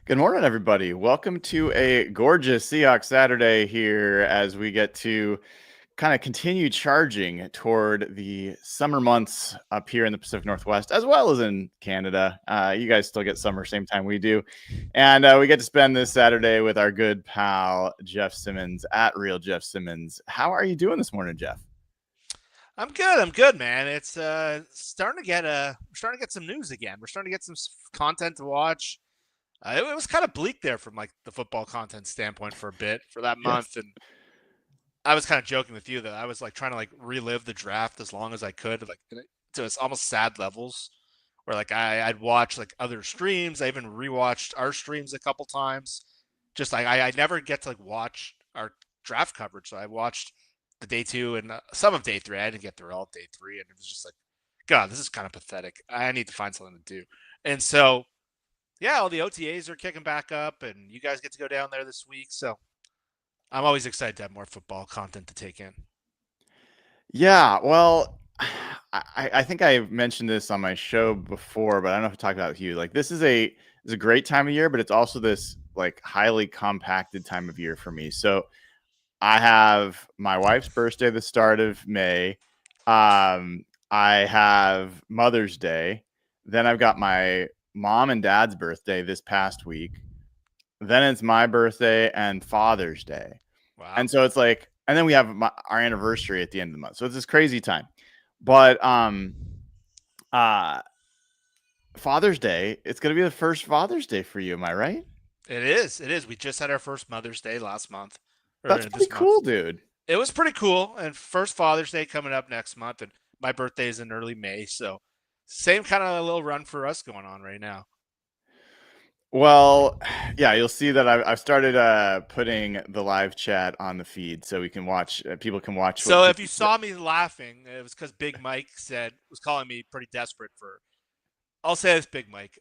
Good morning, everybody. Welcome to a gorgeous Seahawks Saturday here as we get to kind of continue charging toward the summer months up here in the Pacific Northwest, as well as in Canada. You guys still get summer same time we do. And we get to spend this Saturday with our good pal, Jeff Simmons at Real Jeff Simmons. How are you doing this morning, Jeff? I'm good. I'm good, man. It's starting to get we're starting to get some news again. We're starting to get some content to watch. It was kind of bleak there from like the football content standpoint for a bit for that Yes. month, and I was kind of joking with you that I was like trying to like relive the draft as long as I could, like to its almost sad levels, where like I'd watch like other streams. I even rewatched our streams a couple times. Just like I never get to like watch our draft coverage, so I watched the day two and some of day three. I didn't get through all day three, and it was just like, God, this is kind of pathetic. I need to find something to do. And so, yeah, all the OTAs are kicking back up, and you guys get to go down there this week. So I'm always excited to have more football content to take in. Yeah, well, I think I mentioned this on my show before, but I don't know if I talked about it with you. Like this is a great time of year, but it's also this like highly compacted time of year for me. So I have my wife's birthday the start of May. I have Mother's Day. Then I've got my mom and dad's birthday this past week. Then it's my birthday and Father's Day. Wow. And so it's like, and then we have our anniversary at the end of the month. So it's this crazy time. But uh Father's Day, it's gonna be the first Father's Day for you, am I right? It is. It is. We just had our first Mother's Day last month, or That's pretty this month. cool, dude. It was pretty cool. And first Father's Day coming up next month, and my birthday is in early May, so same kind of little run for us going on right now. Well, yeah, you'll see that I've started putting the live chat on the feed so we can watch. People can watch what So if people. you saw me laughing, it was because Big Mike was calling me pretty desperate for. I'll say this, Big Mike.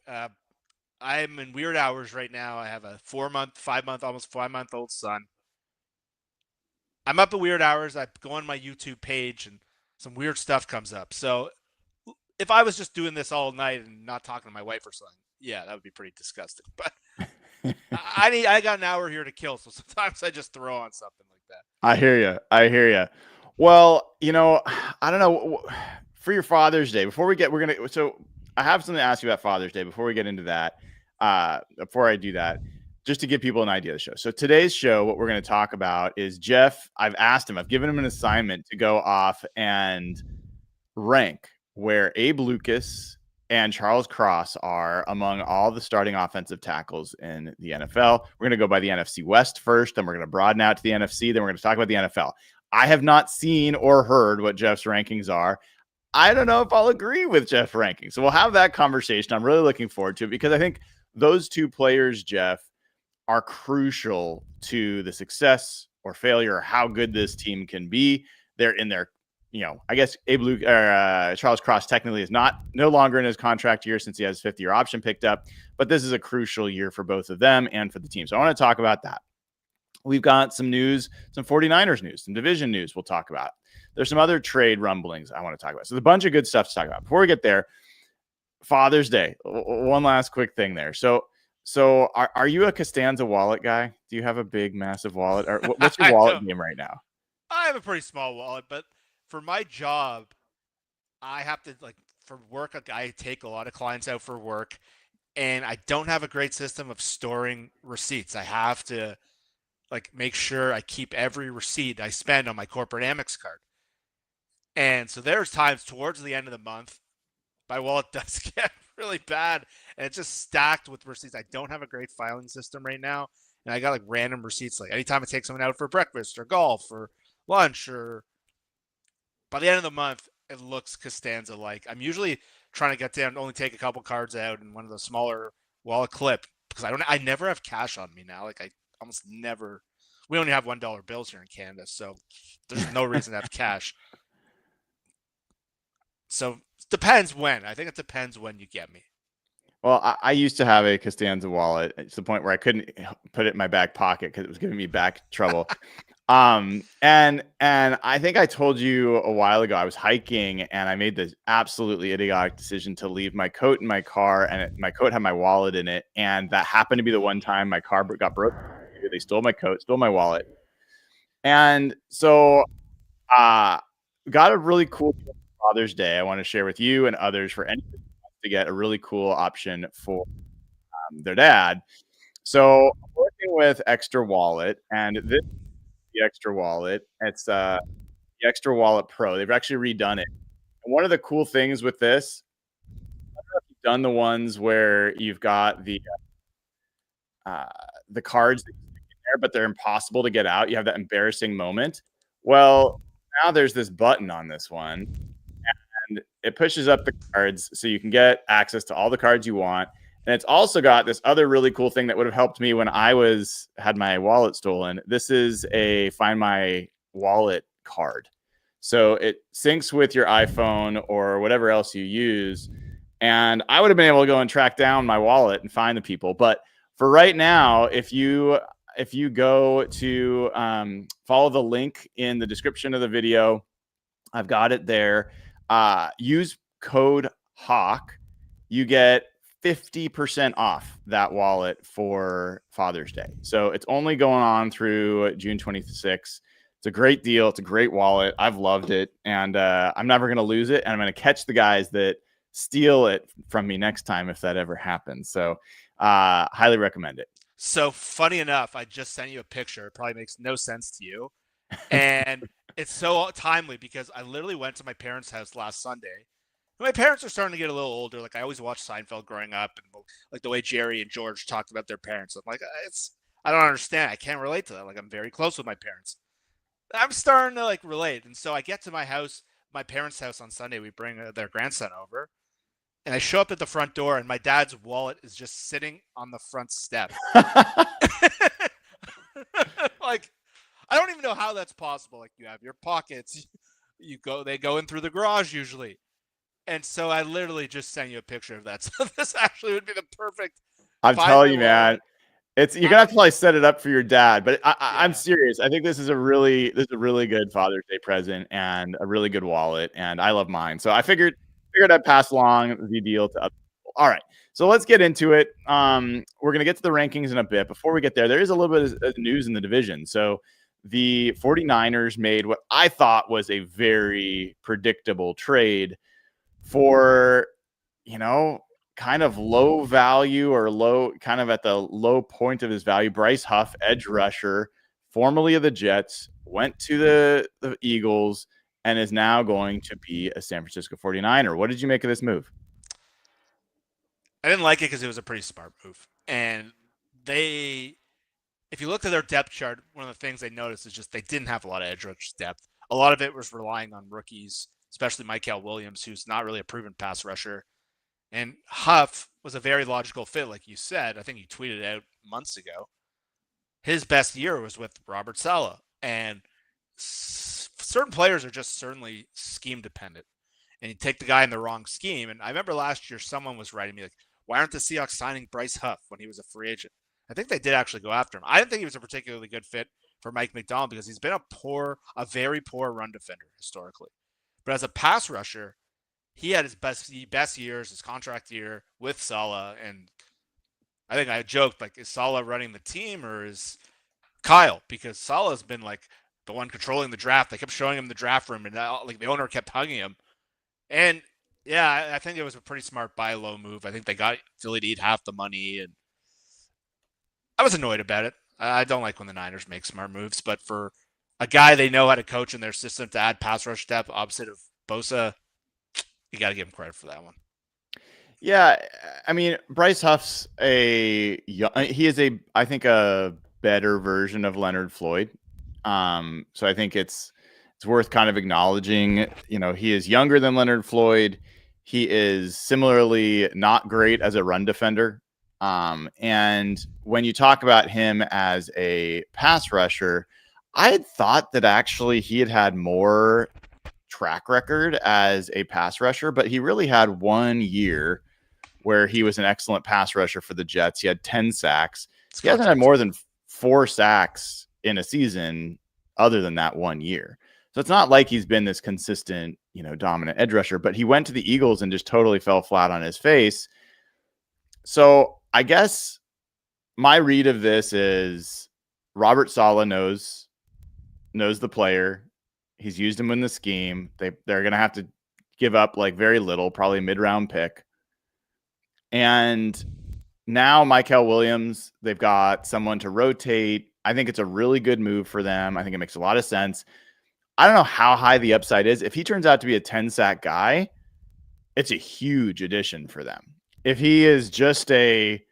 I'm in weird hours right now. I have a 4 month, 5 month, almost 5 month old son. I'm up at weird hours. I go on my YouTube page and some weird stuff comes up. So if I was just doing this all night and not talking to my wife or something, yeah, that would be pretty disgusting. But I got an hour here to kill, so sometimes I just throw on something like that. I hear you. I hear you. Well, I don't know. For your Father's Day, we're gonna. So I have something to ask you about Father's Day before we get into that. Before I do that, just to give people an idea of the show. So today's show, what we're going to talk about is Jeff. I've given him an assignment to go off and rank where Abe Lucas and Charles Cross are among all the starting offensive tackles in the NFL. We're going to go by the NFC West first, then we're going to broaden out to the NFC, then we're going to talk about the NFL. I have not seen or heard what Jeff's rankings are. I don't know if I'll agree with Jeff's rankings. So we'll have that conversation. I'm really looking forward to it because I think those two players, Jeff, are crucial to the success or failure or how good this team can be. They're in their I guess Abe Luke or Charles Cross technically is no longer in his contract year since he has his fifth-year option picked up. But this is a crucial year for both of them and for the team. So I want to talk about that. We've got some news, some 49ers news, some division news we'll talk about. There's some other trade rumblings I want to talk about. So there's a bunch of good stuff to talk about. Before we get there, Father's Day. One last quick thing there. So are you a Costanza wallet guy? Do you have a big, massive wallet? Or what's your I wallet don't. game right now? I have a pretty small wallet, but for my job, I have to like for work. Like, I take a lot of clients out for work, and I don't have a great system of storing receipts. I have to like make sure I keep every receipt I spend on my corporate Amex card. And so there's times towards the end of the month, my wallet does get really bad, and it's just stacked with receipts. I don't have a great filing system right now, and I got like random receipts. Like anytime I take someone out for breakfast or golf or lunch, or by the end of the month, it looks Costanza like. I'm usually trying to get down to only take a couple cards out in one of the smaller wallet clip because I never have cash on me now. Like I almost never. We only have $1 bills here in Canada, so there's no reason to have cash. So it depends when. I think it depends when you get me. Well, I used to have a Costanza wallet. It's the point where I couldn't put it in my back pocket because it was giving me back trouble. And I think I told you a while ago, I was hiking and I made this absolutely idiotic decision to leave my coat in my car, and my coat had my wallet in it. And that happened to be the one time my car got broken. They stole my coat, stole my wallet. And so, got a really cool deal for Father's Day I want to share with you and others for anyone who wants to get a really cool option for their dad. So I'm working with Extra Wallet, and this is the Extra Wallet. It's the Extra Wallet Pro. They've actually redone it. And one of the cool things with this, I don't know if you've done the ones where you've got the cards that you stick in there, but they're impossible to get out. You have that embarrassing moment. Well, now there's this button on this one, and it pushes up the cards so you can get access to all the cards you want. And it's also got this other really cool thing that would have helped me when I had my wallet stolen. This is a Find My Wallet card. So it syncs with your iPhone or whatever else you use. And I would have been able to go and track down my wallet and find the people. But for right now, if you go to follow the link in the description of the video, I've got it there. Use code HAWK. You get 50% off that wallet for Father's Day. So it's only going on through June 26th. It's a great deal. It's a great wallet. I've loved it, and I'm never going to lose it. And I'm going to catch the guys that steal it from me next time if that ever happens. So highly recommend it. So funny enough, I just sent you a picture. It probably makes no sense to you. And it's so timely because I literally went to my parents' house last Sunday. My parents are starting to get a little older. Like I always watched Seinfeld growing up, and like the way Jerry and George talked about their parents. I'm like, I don't understand. I can't relate to that. Like I'm very close with my parents. I'm starting to like relate. And so I get to my house, my parents' house on Sunday. We bring their grandson over, and I show up at the front door, and my dad's wallet is just sitting on the front step. Like, I don't even know how that's possible. Like you have your pockets, they go in through the garage usually. And so I literally just sent you a picture of that. So this actually would be the perfect. I'm telling you, man. You're gonna have to probably set it up for your dad, but I'm serious. I think this is a really good Father's Day present and a really good wallet, and I love mine. So I figured I'd pass along the deal to other people. All right, so let's get into it. We're gonna get to the rankings in a bit. Before we get there, there is a little bit of news in the division. So the 49ers made what I thought was a very predictable trade for, kind of low value or kind of at the low point of his value. Bryce Huff, edge rusher, formerly of the Jets, went to the Eagles and is now going to be a San Francisco 49er. What did you make of this move? I didn't like it because it was a pretty smart move. And if you looked at their depth chart, one of the things they noticed is just they didn't have a lot of edge rush depth. A lot of it was relying on rookies, especially Michael Williams, who's not really a proven pass rusher. And Huff was a very logical fit, like you said. I think you tweeted out months ago. His best year was with Robert Saleh. And certain players are just certainly scheme dependent. And you take the guy in the wrong scheme. And I remember last year someone was writing me like, why aren't the Seahawks signing Bryce Huff when he was a free agent? I think they did actually go after him. I didn't think he was a particularly good fit for Mike McDonald because he's been a very poor run defender historically. But as a pass rusher, he had his best years, his contract year with Saleh. And I think I joked, like, is Saleh running the team or is Kyle? Because Saleh's been like the one controlling the draft. They kept showing him the draft room, and like the owner kept hugging him. And yeah, I think it was a pretty smart buy low move. I think they got Philly to eat half the money, and I was annoyed about it. I don't like when the Niners make smart moves, but for a guy they know how to coach in their system to add pass rush depth opposite of Bosa, you got to give him credit for that one. Yeah, I mean, Bryce Huff's I think a better version of Leonard Floyd. So I think it's worth kind of acknowledging, he is younger than Leonard Floyd. He is similarly not great as a run defender. And when you talk about him as a pass rusher, I had thought that actually he had more track record as a pass rusher, but he really had 1 year where he was an excellent pass rusher for the Jets. He had 10 sacks. He hasn't had more than 4 sacks in a season other than that 1 year. So it's not like he's been this consistent, dominant edge rusher, but he went to the Eagles and just totally fell flat on his face. So I guess my read of this is Robert Saleh knows the player. He's used him in the scheme. They're going to have to give up like very little, probably a mid-round pick. And now Mykel Williams, they've got someone to rotate. I think it's a really good move for them. I think it makes a lot of sense. I don't know how high the upside is. If he turns out to be a 10-sack guy, it's a huge addition for them. If he is just a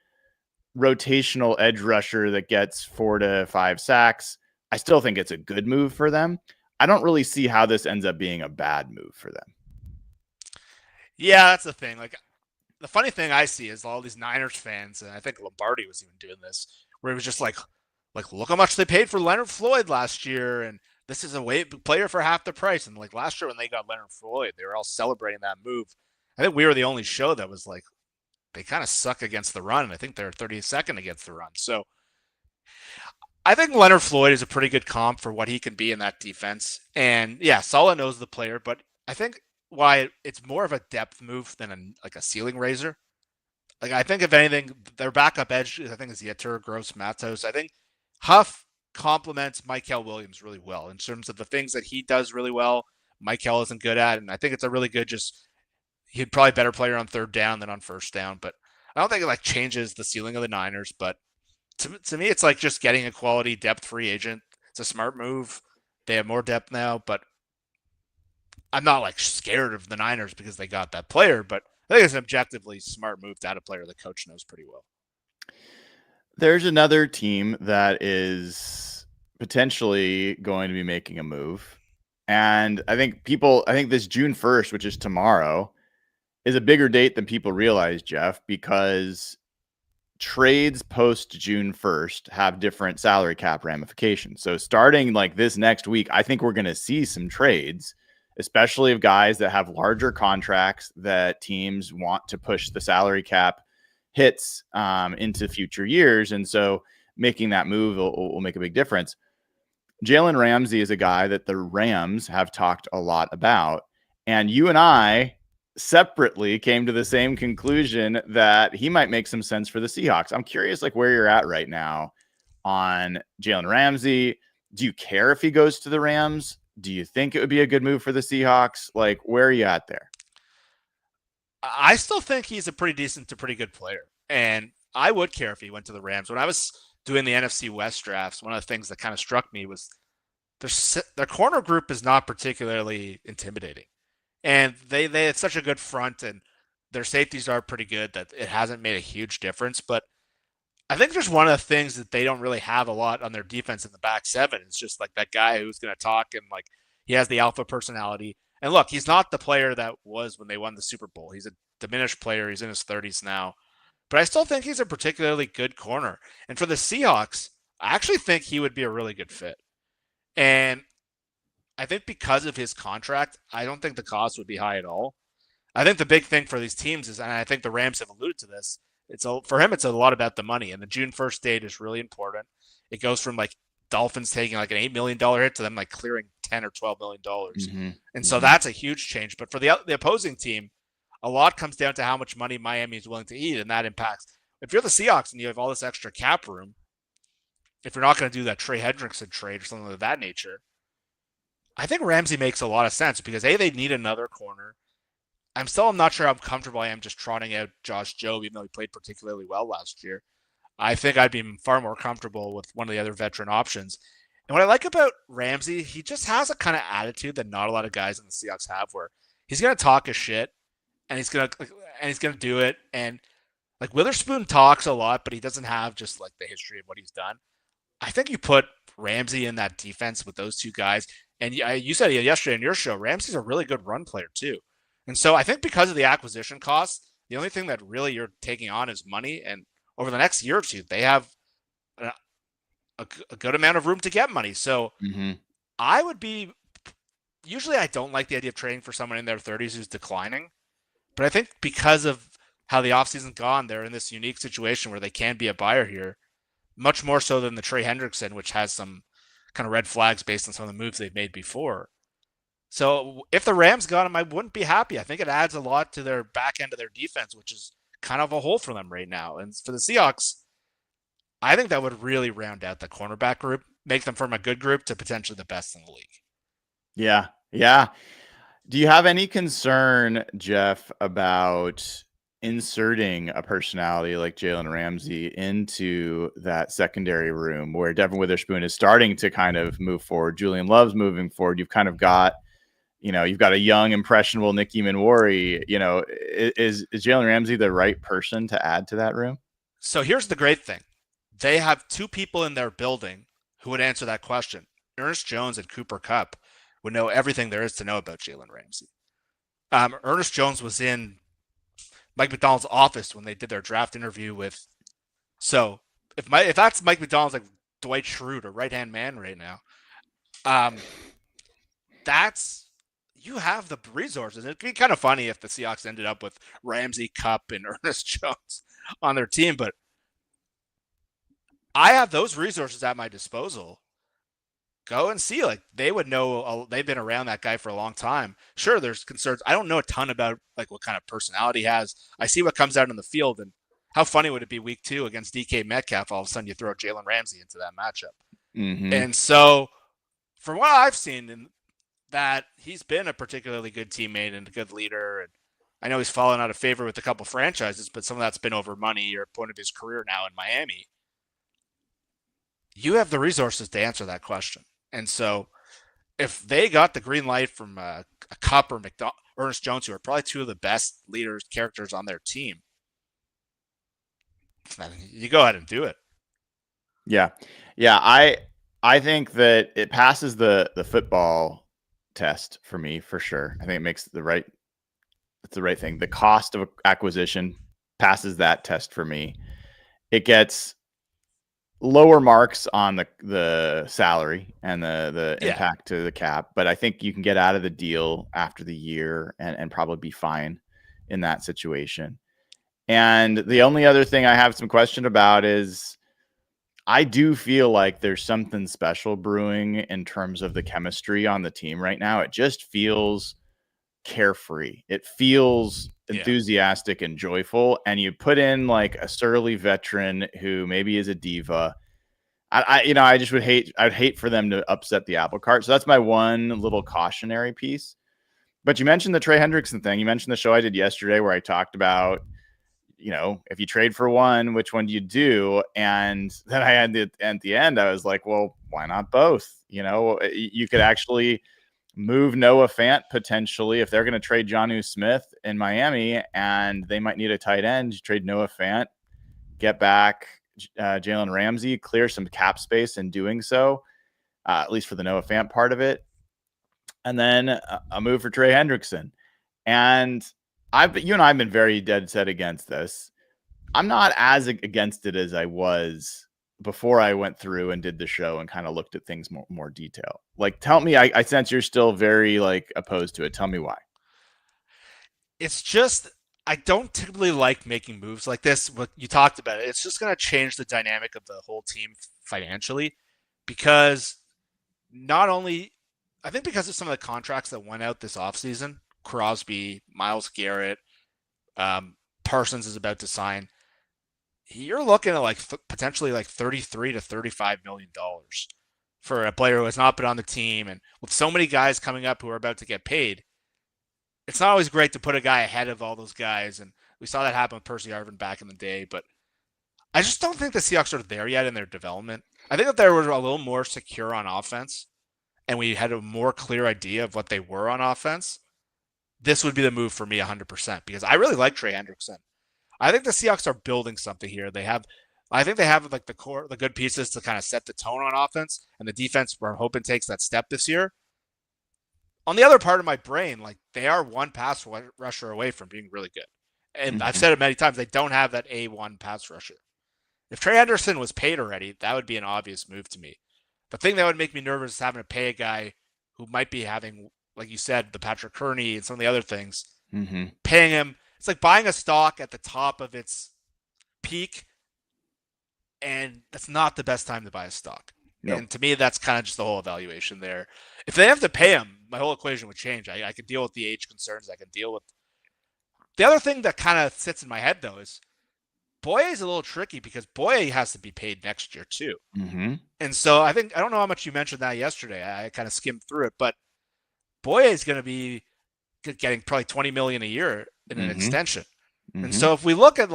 rotational edge rusher that gets 4 to 5 sacks, I still think it's a good move for them. I don't really see how this ends up being a bad move for them. Yeah, that's the thing. Like, the funny thing I see is all these Niners fans, and I think Lombardi was even doing this, where it was just like, look how much they paid for Leonard Floyd last year, and this is a player for half the price. And like last year when they got Leonard Floyd, they were all celebrating that move. I think we were the only show that was like, they kind of suck against the run, and I think they're 32nd against the run. So I think Leonard Floyd is a pretty good comp for what he can be in that defense. And yeah, Saleh knows the player, but I think why it's more of a depth move than a ceiling raiser. Like, I think if anything, their backup edge, I think, is Yetur Gross Matos. I think Huff complements Mykel Williams really well in terms of the things that he does really well. Mykel isn't good at, and I think it's a really good he'd probably better player on third down than on first down, but I don't think it like changes the ceiling of the Niners. But to me, it's like just getting a quality depth free agent. It's a smart move. They have more depth now, but I'm not like scared of the Niners because they got that player, but I think it's an objectively smart move to add a player the coach knows pretty well. There's another team that is potentially going to be making a move. And I think this June 1st, which is tomorrow, is a bigger date than people realize, Jeff, because trades post June 1st have different salary cap ramifications. So starting like this next week, I think we're going to see some trades, especially of guys that have larger contracts that teams want to push the salary cap hits into future years. And so making that move will make a big difference. Jalen Ramsey is a guy that the Rams have talked a lot about. And you and I separately came to the same conclusion that he might make some sense for the Seahawks. I'm curious, like, where you're at right now on Jalen Ramsey. Do you care if he goes to the Rams? Do you think it would be a good move for the Seahawks? Like, where are you at there? I still think he's a pretty decent to pretty good player. And I would care if he went to the Rams. When I was doing the NFC West drafts, one of the things that kind of struck me was their corner group is not particularly intimidating. And they had such a good front, and their safeties are pretty good that it hasn't made a huge difference. But I think there's one of the things that they don't really have a lot on their defense in the back seven. It's just like that guy who's going to talk, and like he has the alpha personality. And look, he's not the player that was when they won the Super Bowl. He's a diminished player. He's in his 30s now. But I still think he's a particularly good corner. And for the Seahawks, I actually think he would be a really good fit. And I think because of his contract, I don't think the cost would be high at all. I think the big thing for these teams is, and I think the Rams have alluded to this, for him, it's a lot about the money. And the June 1st date is really important. It goes from like Dolphins taking like an $8 million hit to them like clearing $10 or $12 million. Mm-hmm. And so that's a huge change. But for the opposing team, a lot comes down to how much money Miami is willing to eat, and that impacts. If you're the Seahawks and you have all this extra cap room, if you're not going to do that Trey Hendrickson trade or something of that nature, I think Ramsey makes a lot of sense because they need another corner. I'm not sure how comfortable I am just trotting out Josh Jobe, even though he played particularly well last year. I think I'd be far more comfortable with one of the other veteran options. And what I like about Ramsey, he just has a kind of attitude that not a lot of guys in the Seahawks have, where he's going to talk his shit and he's going to do it. And like Witherspoon talks a lot, but he doesn't have just like the history of what he's done. I think you put Ramsey in that defense with those two guys. And you said yesterday in your show, Ramsey's a really good run player too. And so I think because of the acquisition costs, the only thing that really you're taking on is money. And over the next year or two, they have a good amount of room to get money. So I would be – usually I don't like the idea of trading for someone in their 30s who's declining. But I think because of how the offseason's gone, they're in this unique situation where they can be a buyer here, much more so than the Trey Hendrickson, which has some kind of red flags based on some of the moves they've made before. So if the Rams got him, I wouldn't be happy. I think it adds a lot to their back end of their defense, which is kind of a hole for them right now. And for the Seahawks, I think that would really round out the cornerback group, make them from a good group to potentially the best in the league. Yeah. Yeah. Do you have any concern, Jeff, about inserting a personality like Jalen Ramsey into that secondary room where Devin Witherspoon is starting to kind of move forward? Julian Love's moving forward. You've kind of got, you've got a young, impressionable Nicky Manwari. Is Jalen Ramsey the right person to add to that room? So here's the great thing. They have two people in their building who would answer that question. Ernest Jones and Cooper Kupp would know everything there is to know about Jalen Ramsey. Ernest Jones was in Mike Macdonald's office when they did their draft interview with. So if that's Mike Macdonald's like Dwight Schrute or right-hand man right now, you have the resources. It'd be kind of funny if the Seahawks ended up with Ramsey, Kupp, and Ernest Jones on their team, but I have those resources at my disposal. Go and see. Like, they would know. They've been around that guy for a long time. Sure, there's concerns. I don't know a ton about like what kind of personality he has. I see what comes out in the field, and how funny would it be week 2 against DK Metcalf? All of a sudden, you throw Jalen Ramsey into that matchup. Mm-hmm. And so, from what I've seen, that he's been a particularly good teammate and a good leader. And I know he's fallen out of favor with a couple franchises, but some of that's been over money or point of his career now in Miami. You have the resources to answer that question. And so if they got the green light from a Kupp or Ernest Jones, who are probably two of the best leaders, characters on their team, you go ahead and do it. Yeah. Yeah. I think that it passes the football test for me, for sure. I think it makes it's the right thing. The cost of acquisition passes that test for me. It gets lower marks on the salary and the impact to the cap, but I think you can get out of the deal after the year and probably be fine in that situation. And the only other thing I have some question about is I do feel like there's something special brewing in terms of the chemistry on the team right now. It just feels carefree. It feels enthusiastic and joyful. And you put in like a surly veteran who maybe is a diva. I just I'd hate for them to upset the apple cart. So that's my one little cautionary piece. But you mentioned the Trey Hendrickson thing. You mentioned the show I did yesterday where I talked about, if you trade for one, which one do you do? And then I had at the end, I was like, well, why not both? You could actually move Noah Fant potentially if they're going to trade Jonnu Smith in Miami and they might need a tight end. You trade Noah Fant, get back Jalen Ramsey, clear some cap space in doing so, at least for the Noah Fant part of it. And then a move for Trey Hendrickson. And you and I have been very dead set against this. I'm not as against it as I was before I went through and did the show and kind of looked at things more detail. Like, tell me, I sense you're still very opposed to it. Tell me why. It's just, I don't typically like making moves like this. What you talked about, it's just going to change the dynamic of the whole team financially, because I think because of some of the contracts that went out this offseason, Crosby, Myles Garrett, Parsons is about to sign. You're looking at potentially $33 to $35 million for a player who has not been on the team. And with so many guys coming up who are about to get paid, it's not always great to put a guy ahead of all those guys. And we saw that happen with Percy Harvin back in the day. But I just don't think the Seahawks are there yet in their development. I think if they were a little more secure on offense and we had a more clear idea of what they were on offense, this would be the move for me 100%, because I really like Trey Hendrickson. I think the Seahawks are building something here. I think they have the good pieces to kind of set the tone on offense, and the defense we're hoping takes that step this year. On the other part of my brain, they are one pass rusher away from being really good. And I've said it many times, they don't have that A1 pass rusher. If Trey Hendrickson was paid already, that would be an obvious move to me. The thing that would make me nervous is having to pay a guy who might be having, like you said, the Patrick Kearney and some of the other things. Mm-hmm. Paying him, it's like buying a stock at the top of its peak, and that's not the best time to buy a stock. Nope. And to me, that's kind of just the whole evaluation there. If they have to pay him, my whole equation would change. I could deal with the age concerns. I can deal with the other thing that kind of sits in my head though is Boye is a little tricky because Boye has to be paid next year too. Mm-hmm. And so I don't know how much you mentioned that yesterday. I kind of skimmed through it, but Boye is going to be getting probably $20 million a year in an extension. Mm-hmm. And so if we look at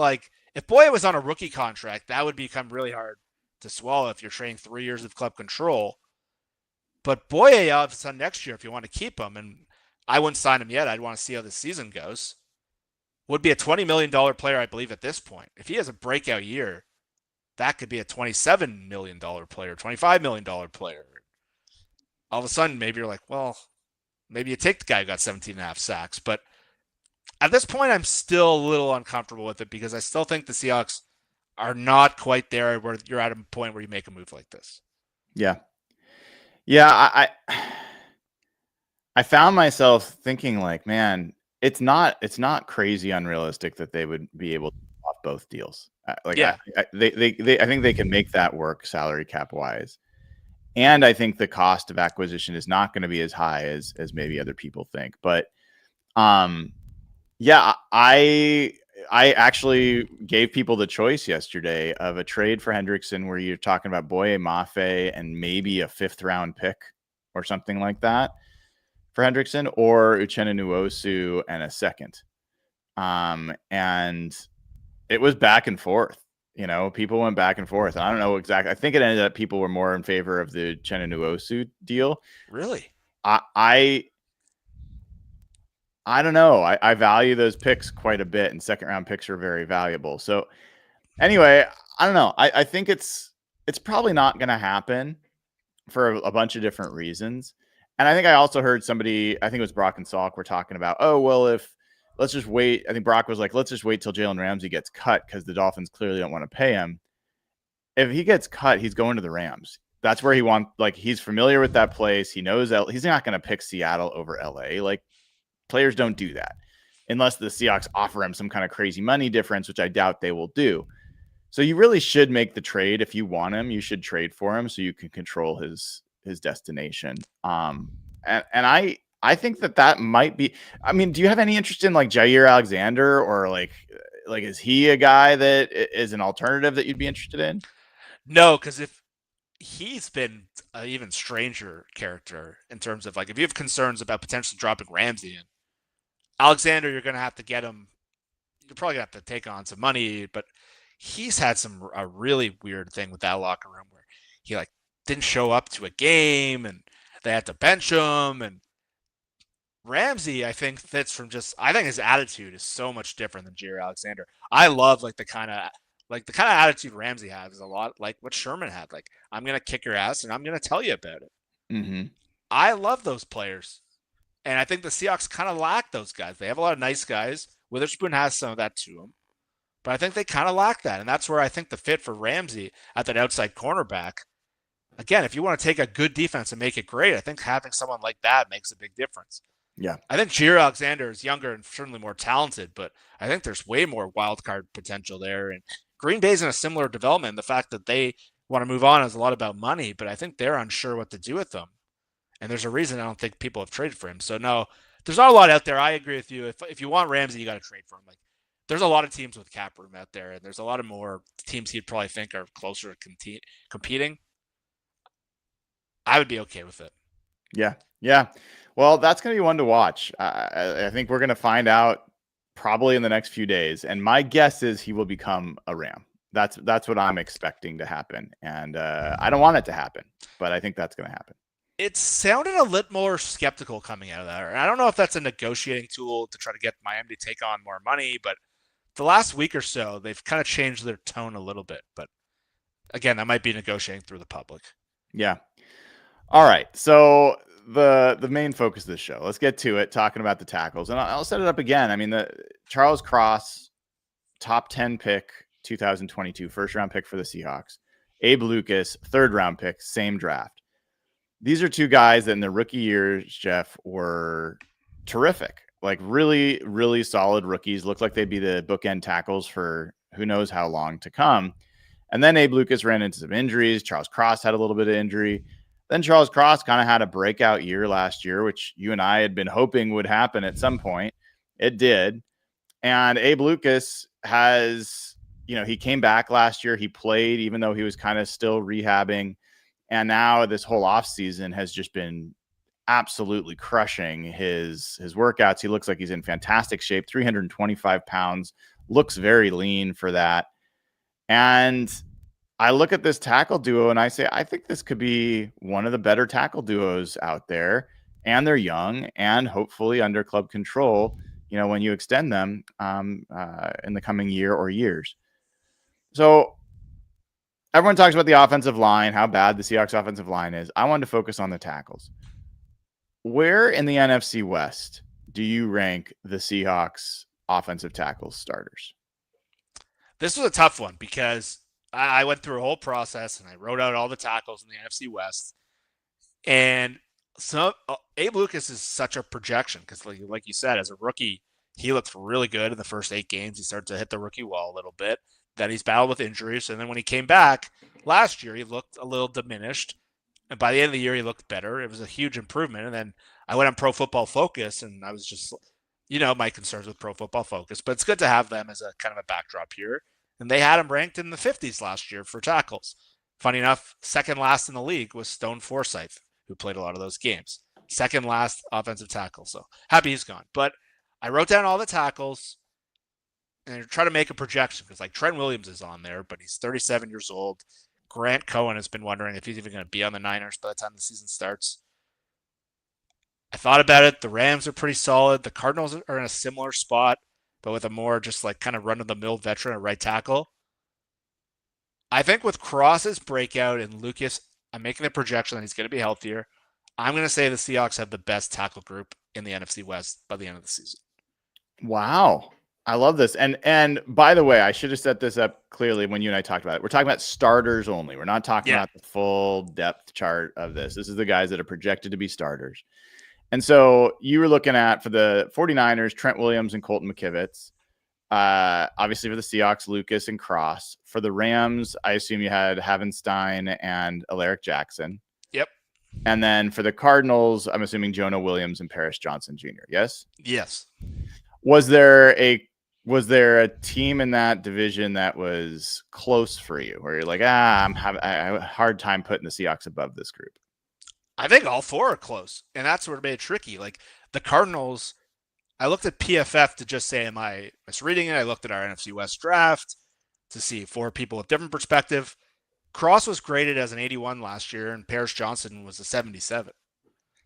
if Boye was on a rookie contract, that would become really hard to swallow if you're trading 3 years of club control. But Boye, all of a sudden next year, if you want to keep him, and I wouldn't sign him yet, I'd want to see how the season goes, would be a $20 million player, I believe, at this point. If he has a breakout year, that could be a $27 million player, $25 million player. All of a sudden, maybe you're like, well, maybe you take the guy who got 17 and a half sacks. But at this point, I'm still a little uncomfortable with it because I still think the Seahawks are not quite there where you're at a point where you make a move like this. Yeah. Yeah. I found myself thinking like, man, it's not crazy unrealistic that they would be able to off both deals. I think they can make that work salary cap wise. And I think the cost of acquisition is not going to be as high as maybe other people think. But yeah, I actually gave people the choice yesterday of a trade for Hendrickson where you're talking about Boye Mafe and maybe a 5th round pick or something like that for Hendrickson, or Uchenna Nwosu and a second. And it was back and forth. People went back and forth. And I don't know exactly. I think it ended up people were more in favor of the Uchenna Nwosu deal. Really? I don't know. I value those picks quite a bit, and 2nd round picks are very valuable. So anyway, I don't know. I think it's probably not going to happen for a bunch of different reasons. And I think I also heard somebody, I think it was Brock and Salk, were talking about, oh, well, let's just wait. I think Brock was like, let's just wait till Jalen Ramsey gets cut because the Dolphins clearly don't want to pay him. If he gets cut, he's going to the Rams. That's where he wants, he's familiar with that place. He knows he's not going to pick Seattle over LA. Players don't do that unless the Seahawks offer him some kind of crazy money difference, which I doubt they will do. So you really should make the trade. If you want him, you should trade for him so you can control his destination. And I think that might be, I mean, do you have any interest in Jair Alexander or is he a guy that is an alternative that you'd be interested in? No, because if he's been an even stranger character in terms of if you have concerns about potentially dropping Ramsey in, Alexander, you're going to have to get him. You're probably going to have to take on some money, but he's had a really weird thing with that locker room where he didn't show up to a game and they had to bench him. And Ramsey, I think, fits from I think his attitude is so much different than Jair Alexander. I love the kind of attitude Ramsey has is a lot like what Sherman had. I'm going to kick your ass and I'm going to tell you about it. Mm-hmm. I love those players. And I think the Seahawks kind of lack those guys. They have a lot of nice guys. Witherspoon has some of that to him. But I think they kind of lack that. And that's where I think the fit for Ramsey at that outside cornerback, again, if you want to take a good defense and make it great, I think having someone like that makes a big difference. Yeah. I think Jair Alexander is younger and certainly more talented, but I think there's way more wild card potential there. And Green Bay's in a similar development. The fact that they want to move on is a lot about money, but I think they're unsure what to do with them. And there's a reason I don't think people have traded for him. So no, there's not a lot out there. I agree with you. If you want Ramsey, you got to trade for him. There's a lot of teams with cap room out there, and there's a lot of more teams you'd probably think are closer to competing. I would be okay with it. Yeah. Yeah. Well, that's going to be one to watch. I think we're going to find out probably in the next few days. And my guess is he will become a Ram. That's what I'm expecting to happen. And I don't want it to happen, but I think that's going to happen. It sounded a little more skeptical coming out of that. And I don't know if that's a negotiating tool to try to get Miami to take on more money, but the last week or so, they've kind of changed their tone a little bit. But again, that might be negotiating through the public. Yeah. All right. So the main focus of this show, let's get to it, talking about the tackles. And I'll set it up again. I mean, the Charles Cross, top 10 pick, 2022, first round pick for the Seahawks. Abe Lucas, 3rd round pick, same draft. These are two guys that in their rookie years, Jeff, were terrific. Really, really solid rookies. Looked like they'd be the bookend tackles for who knows how long to come. And then Abe Lucas ran into some injuries. Charles Cross had a little bit of injury. Then Charles Cross kind of had a breakout year last year, which you and I had been hoping would happen at some point. It did. And Abe Lucas has, he came back last year. He played, even though he was kind of still rehabbing. And now this whole offseason has just been absolutely crushing his workouts. He looks like he's in fantastic shape, 325 pounds, looks very lean for that. And I look at this tackle duo and I say, I think this could be one of the better tackle duos out there. And they're young and hopefully under club control, when you extend them in the coming year or years. So everyone talks about the offensive line, how bad the Seahawks offensive line is. I wanted to focus on the tackles. Where in the NFC West do you rank the Seahawks offensive tackles starters? This was a tough one because I went through a whole process and I wrote out all the tackles in the NFC West. And so Abe Lucas is such a projection because, like you said, as a rookie, he looked really good in the first 8 games. He started to hit the rookie wall a little bit. Then he's battled with injuries. And then when he came back last year, he looked a little diminished. And by the end of the year, he looked better. It was a huge improvement. And then I went on Pro Football Focus, and I was just, my concerns with Pro Football Focus. But it's good to have them as a kind of a backdrop here. And they had him ranked in the 50s last year for tackles. Funny enough, second last in the league was Stone Forsythe, who played a lot of those games. Second last offensive tackle. So happy he's gone. But I wrote down all the tackles and try to make a projection because Trent Williams is on there, but he's 37 years old. Grant Cohen has been wondering if he's even going to be on the Niners by the time the season starts. I thought about it. The Rams are pretty solid. The Cardinals are in a similar spot, but with a more just kind of run-of-the-mill veteran at right tackle. I think with Cross's breakout and Lucas, I'm making the projection that he's going to be healthier. I'm going to say the Seahawks have the best tackle group in the NFC West by the end of the season. Wow. I love this. And by the way, I should have set this up clearly when you and I talked about it. We're talking about starters only. We're not talking about the full depth chart of this. This is the guys that are projected to be starters. And so you were looking at, for the 49ers, Trent Williams and Colton McKivitz. Obviously for the Seahawks, Lucas and Cross. For the Rams, I assume you had Havenstein and Alaric Jackson. Yep. And then for the Cardinals, I'm assuming Jonah Williams and Paris Johnson Jr. Yes? Yes. Was there a team in that division that was close for you, where you're like, I have a hard time putting the Seahawks above this group? I think all 4 are close, and that's what made it tricky. The Cardinals, I looked at PFF to just say, am I misreading it? I looked at our NFC West draft to see 4 people with different perspective. Cross was graded as an 81 last year, and Paris Johnson was a 77.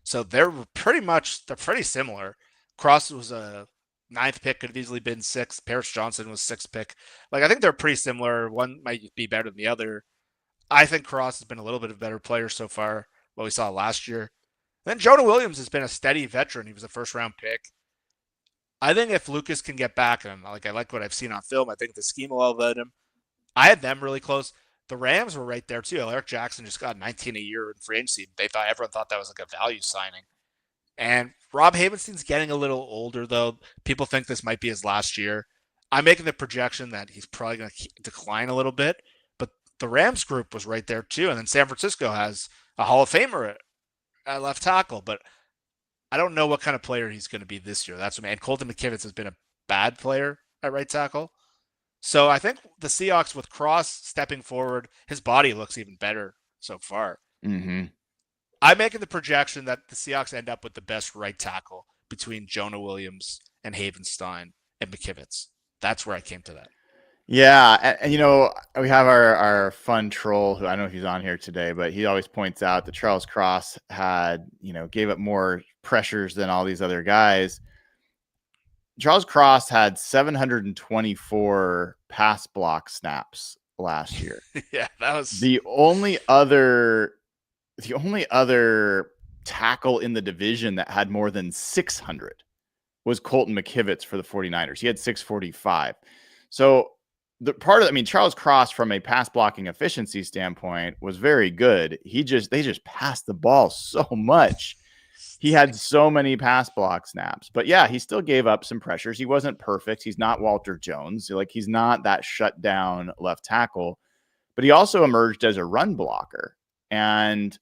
So they're pretty similar. Cross was a 9th pick, could have easily been 6th. Paris Johnson was 6th pick. I think they're pretty similar. One might be better than the other. I think Cross has been a little bit of a better player so far, what we saw last year. Then Jonah Williams has been a steady veteran. He was a first-round pick. I think if Lucas can get back, and I like what I've seen on film, I think the scheme will elevate him. I had them really close. The Rams were right there too. Alaric Jackson just got 19 a year in free agency. Everyone thought that was a value signing. And Rob Havenstein's getting a little older, though. People think this might be his last year. I'm making the projection that he's probably going to decline a little bit. But the Rams group was right there, too. And then San Francisco has a Hall of Famer at left tackle. But I don't know what kind of player he's going to be this year. And Colton McKivitz has been a bad player at right tackle. So I think the Seahawks, with Cross stepping forward, his body looks even better so far. Mm-hmm. I'm making the projection that the Seahawks end up with the best right tackle between Jonah Williams and Havenstein and McKivitz. That's where I came to that. Yeah. And we have our fun troll, who I don't know if he's on here today, but he always points out that Charles Cross gave up more pressures than all these other guys. Charles Cross had 724 pass block snaps last year. Yeah, that was the only other tackle in the division that had more than 600 was Colton McKivitz for the 49ers. He had 645. So Charles Cross, from a pass blocking efficiency standpoint, was very good. They just passed the ball so much. He had so many pass block snaps. But yeah, he still gave up some pressures. He wasn't perfect. He's not Walter Jones. He's not that shut down left tackle. but he also emerged as a run blocker. And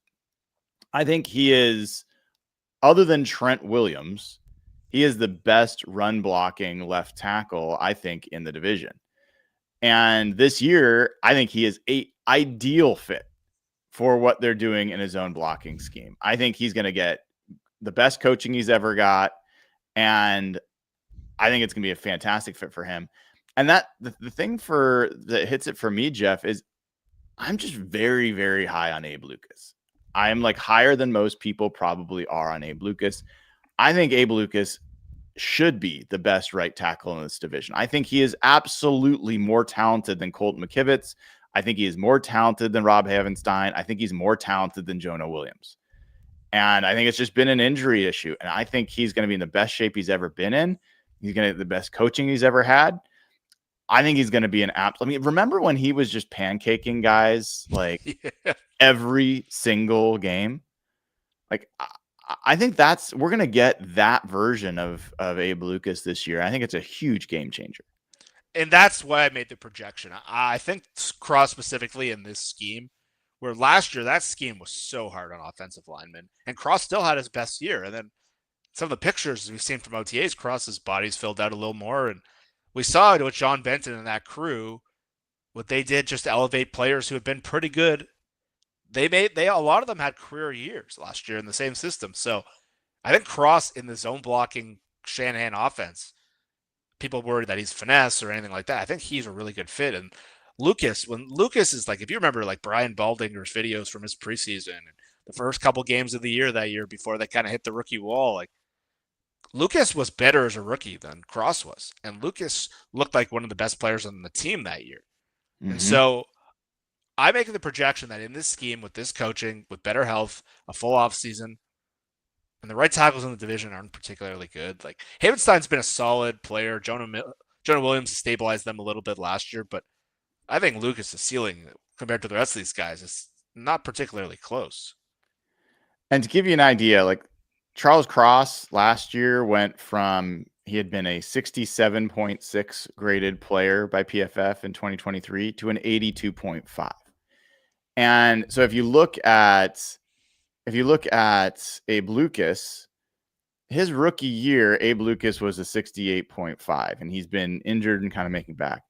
I think he is, other than Trent Williams, he is the best run blocking left tackle, I think, in the division. And this year, I think he is an ideal fit for what they're doing in his own blocking scheme. I think he's going to get the best coaching he's ever got. And I think it's going to be a fantastic fit for him. And that the thing that hits it for me, Jeff, is I'm just very, very high on Abe Lucas. I am like higher than most people probably are on Abe Lucas. I think Abe Lucas should be the best right tackle in this division. I think he is absolutely more talented than Colton McKivitz. I think he is more talented than Rob Havenstein. I think he's more talented than Jonah Williams. And I think it's just been an injury issue. And I think he's going to be in the best shape he's ever been in. He's going to get the best coaching he's ever had. I think he's going to be an app. I mean, remember when he was just pancaking guys like every single game? Like, I think we're going to get that version of Abe Lucas this year. I think it's a huge game changer. And that's why I made the projection. I think Cross specifically in this scheme, where last year that scheme was so hard on offensive linemen, and Cross still had his best year. And then some of the pictures we've seen from OTAs, Cross's body's filled out a little more, and we saw it with John Benton and that crew, what they did just to elevate players who had been pretty good. A lot of them had career years last year in the same system. So I think Cross in the zone blocking Shanahan offense, people worry that he's finesse or anything like that. I think he's a really good fit. And Lucas, when Lucas is like, if you remember like Brian Baldinger's videos from his preseason and the first couple games of the year that year before they kind of hit the rookie wall, like Lucas was better as a rookie than Cross was. And Lucas looked like one of the best players on the team that year. Mm-hmm. And so I'm making the projection that in this scheme, with this coaching, with better health, a full off season, and the right tackles in the division aren't particularly good. Like Havenstein's been a solid player. Jonah Williams has stabilized them a little bit last year, but I think Lucas' ceiling compared to the rest of these guys is not particularly close. And to give you an idea, like Charles Cross last year went from, he had been a 67.6 graded player by PFF in 2023 to an 82.5. And so if you look at Abe Lucas, his rookie year, Abe Lucas was a 68.5, and he's been injured and kind of making back.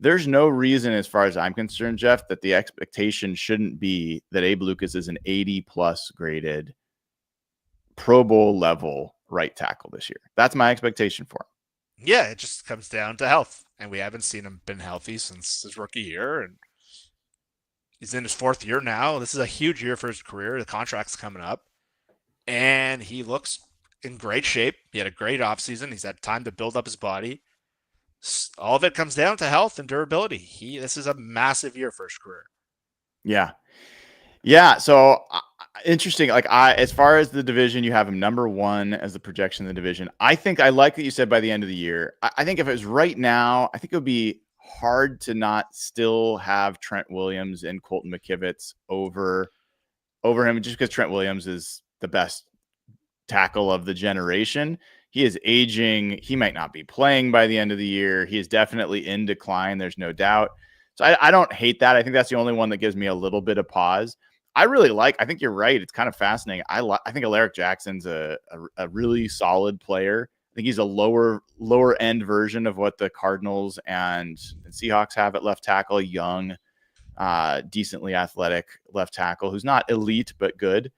There's no reason, as far as I'm concerned, Jeff, that the expectation shouldn't be that Abe Lucas is an 80+ graded Pro Bowl level right tackle this year. That's my expectation for him. Yeah, it just comes down to health, and we haven't seen him been healthy since his rookie year, and he's in his fourth year now. This is a huge year for his career. The contract's coming up, and he looks in great shape. He had a great offseason. He's had time to build up his body. All of it comes down to health and durability. This is a massive year for his career. Yeah. So interesting. Like as far as the division, you have him number one as the projection in the division. I think I like that you said by the end of the year. I think if it was right now, I think it would be hard to not still have Trent Williams and Colton McKivitz over him, just because Trent Williams is the best tackle of the generation. He is aging. He might not be playing by the end of the year. He is definitely in decline. There's no doubt. So I don't hate that. I think that's the only one that gives me a little bit of pause. I think you're right. It's kind of fascinating. I think Alaric Jackson's a really solid player. I think he's a lower end version of what the Cardinals and Seahawks have at left tackle. Young, decently athletic left tackle who's not elite but good.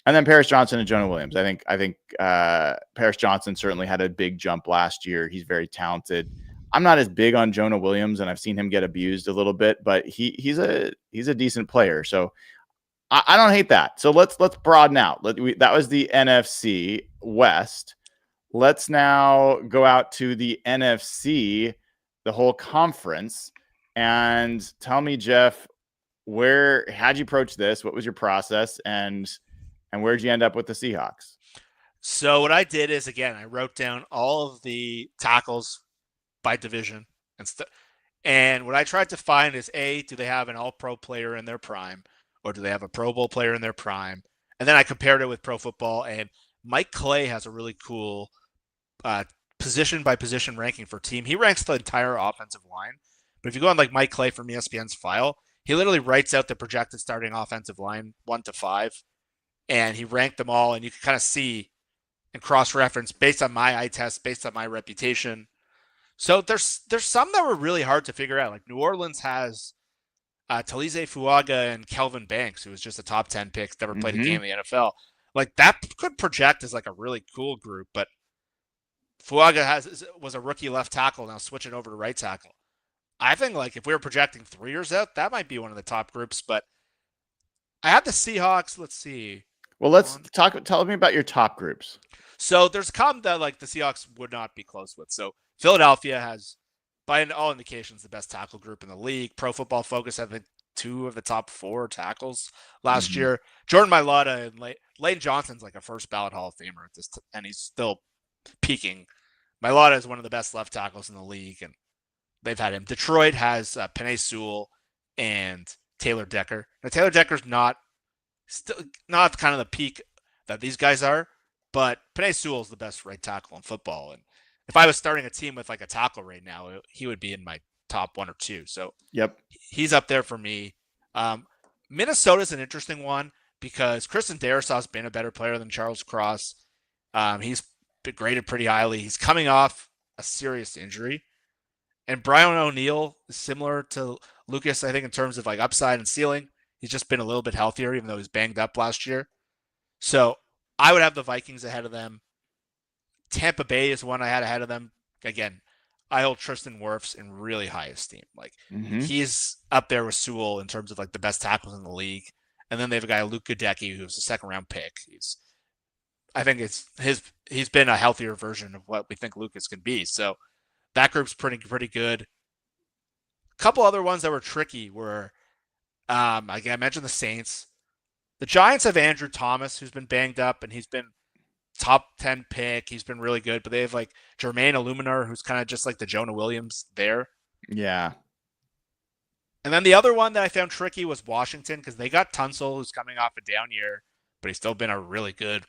And then Paris Johnson and Jonah Williams. I think Paris Johnson certainly had a big jump last year. He's very talented. I'm not as big on Jonah Williams, and I've seen him get abused a little bit, but he's a decent player. So I don't hate that. So let's broaden out. That was the NFC West. Let's now go out to the NFC, the whole conference, and tell me, Jeff, how'd you approach this? What was your process, and where'd you end up with the Seahawks? So what I did is, again, I wrote down all of the tackles by division and what I tried to find is, do they have an all-pro player in their prime, or do they have a Pro Bowl player in their prime? And then I compared it with Pro Football, and Mike Clay has a really cool position by position ranking for team. He ranks the entire offensive line, but if you go on like Mike Clay from ESPN's file, He literally writes out the projected starting offensive line 1 to 5, and he ranked them all, and you can kind of see and cross-reference based on my eye test, based on my reputation. So there's some that were really hard to figure out. Like New Orleans has Talize Fuaga and Kelvin Banks, who was just a top 10 pick, never played a game in the NFL. Like that could project as like a really cool group, but Fuaga was a rookie left tackle, now switching over to right tackle. I think like if we were projecting 3 years out, that might be one of the top groups. But I have the Seahawks. Let's see. Well, let's talk. Tell me about your top groups. So there's come that like the Seahawks would not be close with. So Philadelphia has, by all indications, the best tackle group in the league. Pro Football Focus had 2 of the top 4 tackles last year. Jordan Mailata and Lane Johnson's like a first ballot Hall of Famer at this, and he's still peaking. Mailata is one of the best left tackles in the league, and they've had him. Detroit has Penei Sewell and Taylor Decker. Now Taylor Decker's not kind of the peak that these guys are, but Penei Sewell's the best right tackle in football. And if I was starting a team with like a tackle right now, he would be in my top 1 or 2. So he's up there for me. Minnesota's an interesting one because Kristen Darrisaw's been a better player than Charles Cross. He's been graded pretty highly. He's coming off a serious injury. And Brian O'Neill is similar to Lucas, I think, in terms of like upside and ceiling. He's just been a little bit healthier, even though he was banged up last year. So I would have the Vikings ahead of them. Tampa Bay is one I had ahead of them. Again, I hold Tristan Wirfs in really high esteem. Like he's up there with Sewell in terms of like the best tackles in the league. And then they have a guy, Luke Goedeke, who's a second-round pick. I think he's been a healthier version of what we think Lucas can be. So that group's pretty good. A couple other ones that were tricky were, again, I mentioned the Saints. The Giants have Andrew Thomas, who's been banged up, and he's been top 10 pick. He's been really good, but they have like Jermaine Illuminar, who's kind of just like the Jonah Williams there. Yeah. And then the other one that I found tricky was Washington because they got Tunsil, who's coming off a down year, but he's still been a really good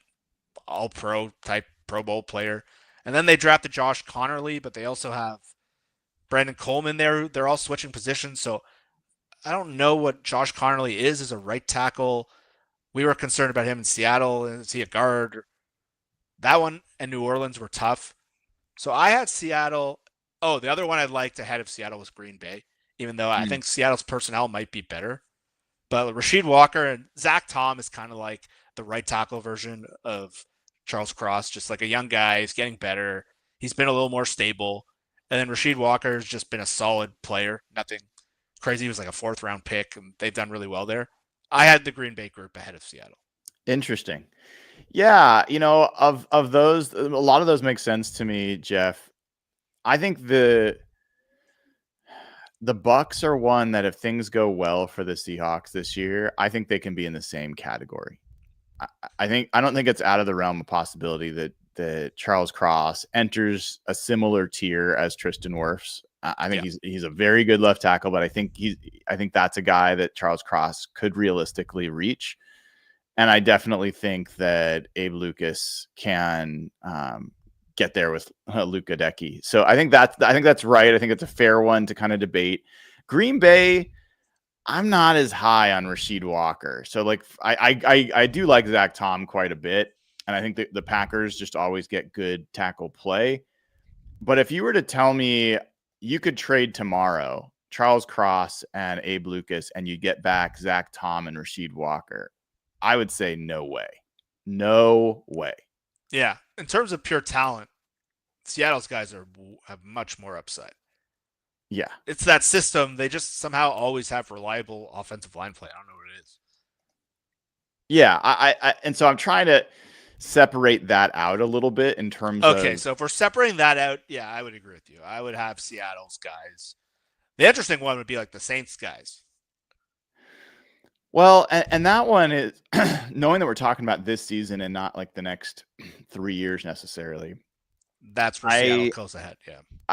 all-pro type Pro Bowl player. And then they drafted Josh Connerly, but they also have Brandon Coleman there. They're all switching positions, so I don't know what Josh Connerly is as a right tackle. We were concerned about him in Seattle. Is he a guard? That one and New Orleans were tough. So I had Seattle. Oh, the other one I liked ahead of Seattle was Green Bay, even though I think Seattle's personnel might be better. But Rasheed Walker and Zach Tom is kind of like the right tackle version of Charles Cross, just like a young guy. He's getting better. He's been a little more stable. And then Rasheed Walker has just been a solid player. Nothing crazy. He was like a 4th-round pick, and they've done really well there. I had the Green Bay group ahead of Seattle. Interesting. Yeah, of those, a lot of those make sense to me, Jeff. I think the Bucks are one that if things go well for the Seahawks this year, I think they can be in the same category. I don't think it's out of the realm of possibility that Charles Cross enters a similar tier as Tristan Wirfs. I think he's a very good left tackle, but I think that's a guy that Charles Cross could realistically reach. And I definitely think that Abe Lucas can get there with Luke Goedeke. So I think that's right. I think it's a fair one to kind of debate. Green Bay, I'm not as high on Rasheed Walker. So like I do like Zach Tom quite a bit. And I think that the Packers just always get good tackle play. But if you were to tell me you could trade tomorrow Charles Cross and Abe Lucas and you get back Zach Tom and Rasheed Walker, I would say no way. No way. Yeah. In terms of pure talent, Seattle's guys have much more upside. Yeah. It's that system. They just somehow always have reliable offensive line play. I don't know what it is. Yeah. I and so I'm trying to separate that out a little bit in terms of... Okay, so if we're separating that out, yeah, I would agree with you. I would have Seattle's guys. The interesting one would be like the Saints guys. Well, and that one is knowing that we're talking about this season and not like the next 3 years necessarily. That's where Seattle goes ahead.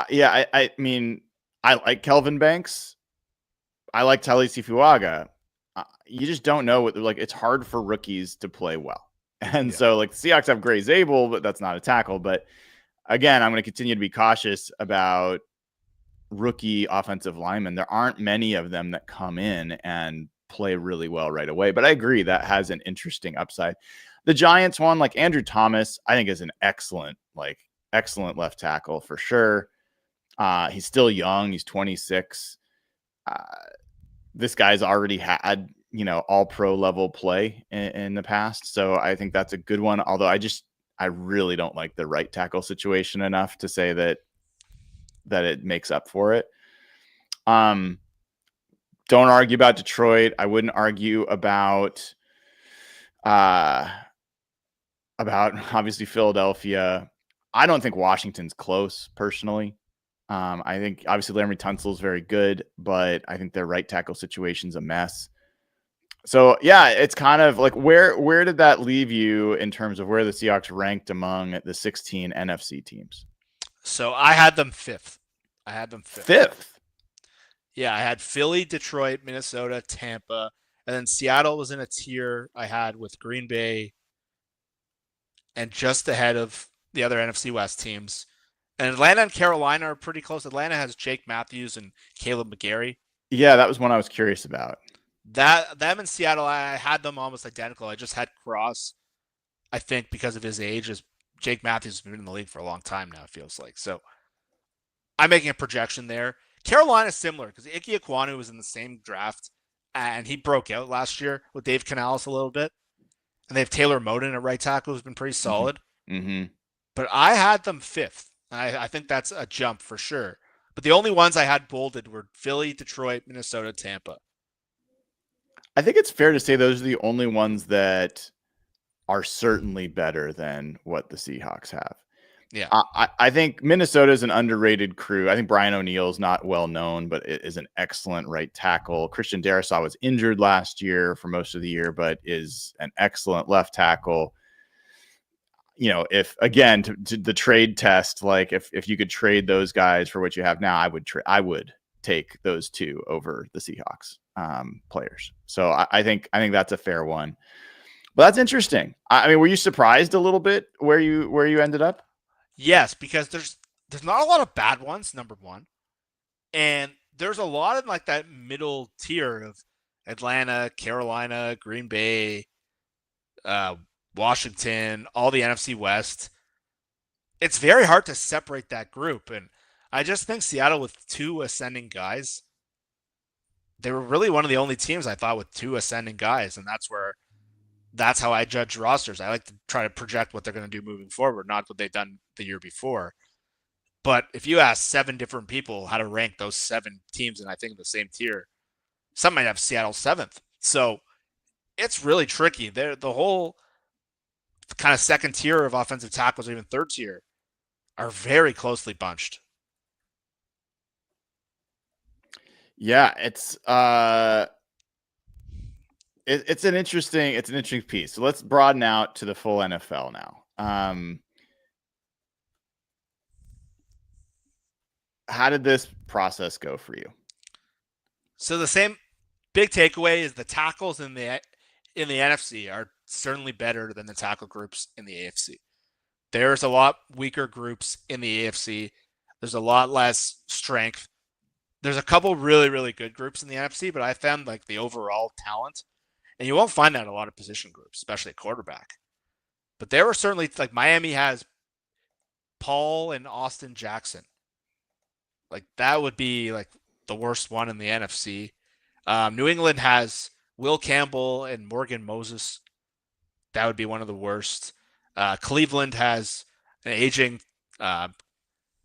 Yeah. I mean, I like Kelvin Banks. I like Taliese Fuaga. You just don't know what it's hard for rookies to play well. And so like the Seahawks have Gray Zabel, but that's not a tackle. But again, I'm going to continue to be cautious about rookie offensive linemen, there aren't many of them that come in and play really well right away. But I agree that has an interesting upside. The Giants one, like Andrew Thomas, I think is an excellent left tackle for sure. He's still young. He's 26. This guy's already had, all pro level play in the past. So I think that's a good one. Although I really don't like the right tackle situation enough to say that it makes up for it. Don't argue about Detroit. I wouldn't argue about obviously Philadelphia. I don't think Washington's close personally. I think obviously Laremy Tunsil is very good, but I think their right tackle situation's a mess. So yeah, it's kind of like where did that leave you in terms of where the Seahawks ranked among the 16 NFC teams? So I had them fifth. Fifth. Yeah, I had Philly, Detroit, Minnesota, Tampa, and then Seattle was in a tier I had with Green Bay and just ahead of the other NFC West teams. And Atlanta and Carolina are pretty close. Atlanta has Jake Matthews and Caleb McGarry. Yeah, that was one I was curious about. Them in Seattle, I had them almost identical. I just had Cross, I think, because of his age. As Jake Matthews has been in the league for a long time now, it feels like. So I'm making a projection there. Carolina's similar because Ike Ekwonu was in the same draft, and he broke out last year with Dave Canales a little bit. And they have Taylor Moden at right tackle, who's been pretty solid. Mm-hmm. But I had them fifth. I think that's a jump for sure. But the only ones I had bolded were Philly, Detroit, Minnesota, Tampa. I think it's fair to say those are the only ones that are certainly better than what the Seahawks have. Yeah. I think Minnesota is an underrated crew. I think Brian O'Neill's not well known, but is an excellent right tackle. Christian Darrisaw was injured last year for most of the year, but is an excellent left tackle. If again to the trade test, like if you could trade those guys for what you have now, I would take those two over the Seahawks players. So I think that's a fair one. But that's interesting. I mean, were you surprised a little bit where you ended up? Yes, because there's not a lot of bad ones, number one. And there's a lot of like that middle tier of Atlanta, Carolina, Green Bay, Washington, all the NFC West. It's very hard to separate that group. And I just think Seattle with two ascending guys, they were really one of the only teams I thought with two ascending guys. And that's how I judge rosters. I like to try to project what they're going to do moving forward, not what they've done the year before. But if you ask 7 different people how to rank those 7 teams, and I think in the same tier, some might have Seattle 7th. So it's really tricky. The whole kind of second tier of offensive tackles, or even third tier, are very closely bunched. Yeah, it's an interesting piece. So let's broaden out to the full NFL now. How did this process go for you? So the same big takeaway is the tackles in the NFC are certainly better than the tackle groups in the AFC. There's a lot weaker groups in the AFC. There's a lot less strength. There's a couple really, really good groups in the NFC, but I found like the overall talent, and you won't find that in a lot of position groups, especially at quarterback. But there were certainly, like, Miami has Paul and Austin Jackson. Like, that would be like the worst one in the NFC. New England has Will Campbell and Morgan Moses. That would be one of the worst. Cleveland has an aging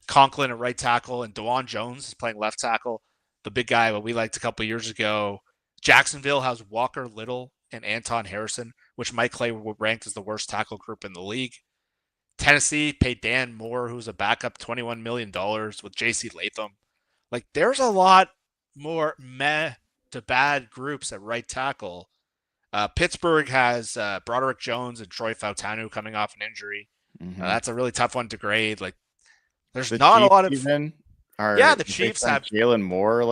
Conklin at right tackle, and DeJuan Jones is playing left tackle, the big guy that we liked a couple years ago. Jacksonville has Walker Little and Anton Harrison, which Mike Clay ranked as the worst tackle group in the league. Tennessee paid Dan Moore, who's a backup, $21 million with J.C. Latham. Like, there's a lot more meh to bad groups at right tackle. Pittsburgh has Broderick Jones and Troy Fautanu coming off an injury. Mm-hmm. That's a really tough one to grade. Like, there's the not Chiefs a lot of the Chiefs have Jalen Moore,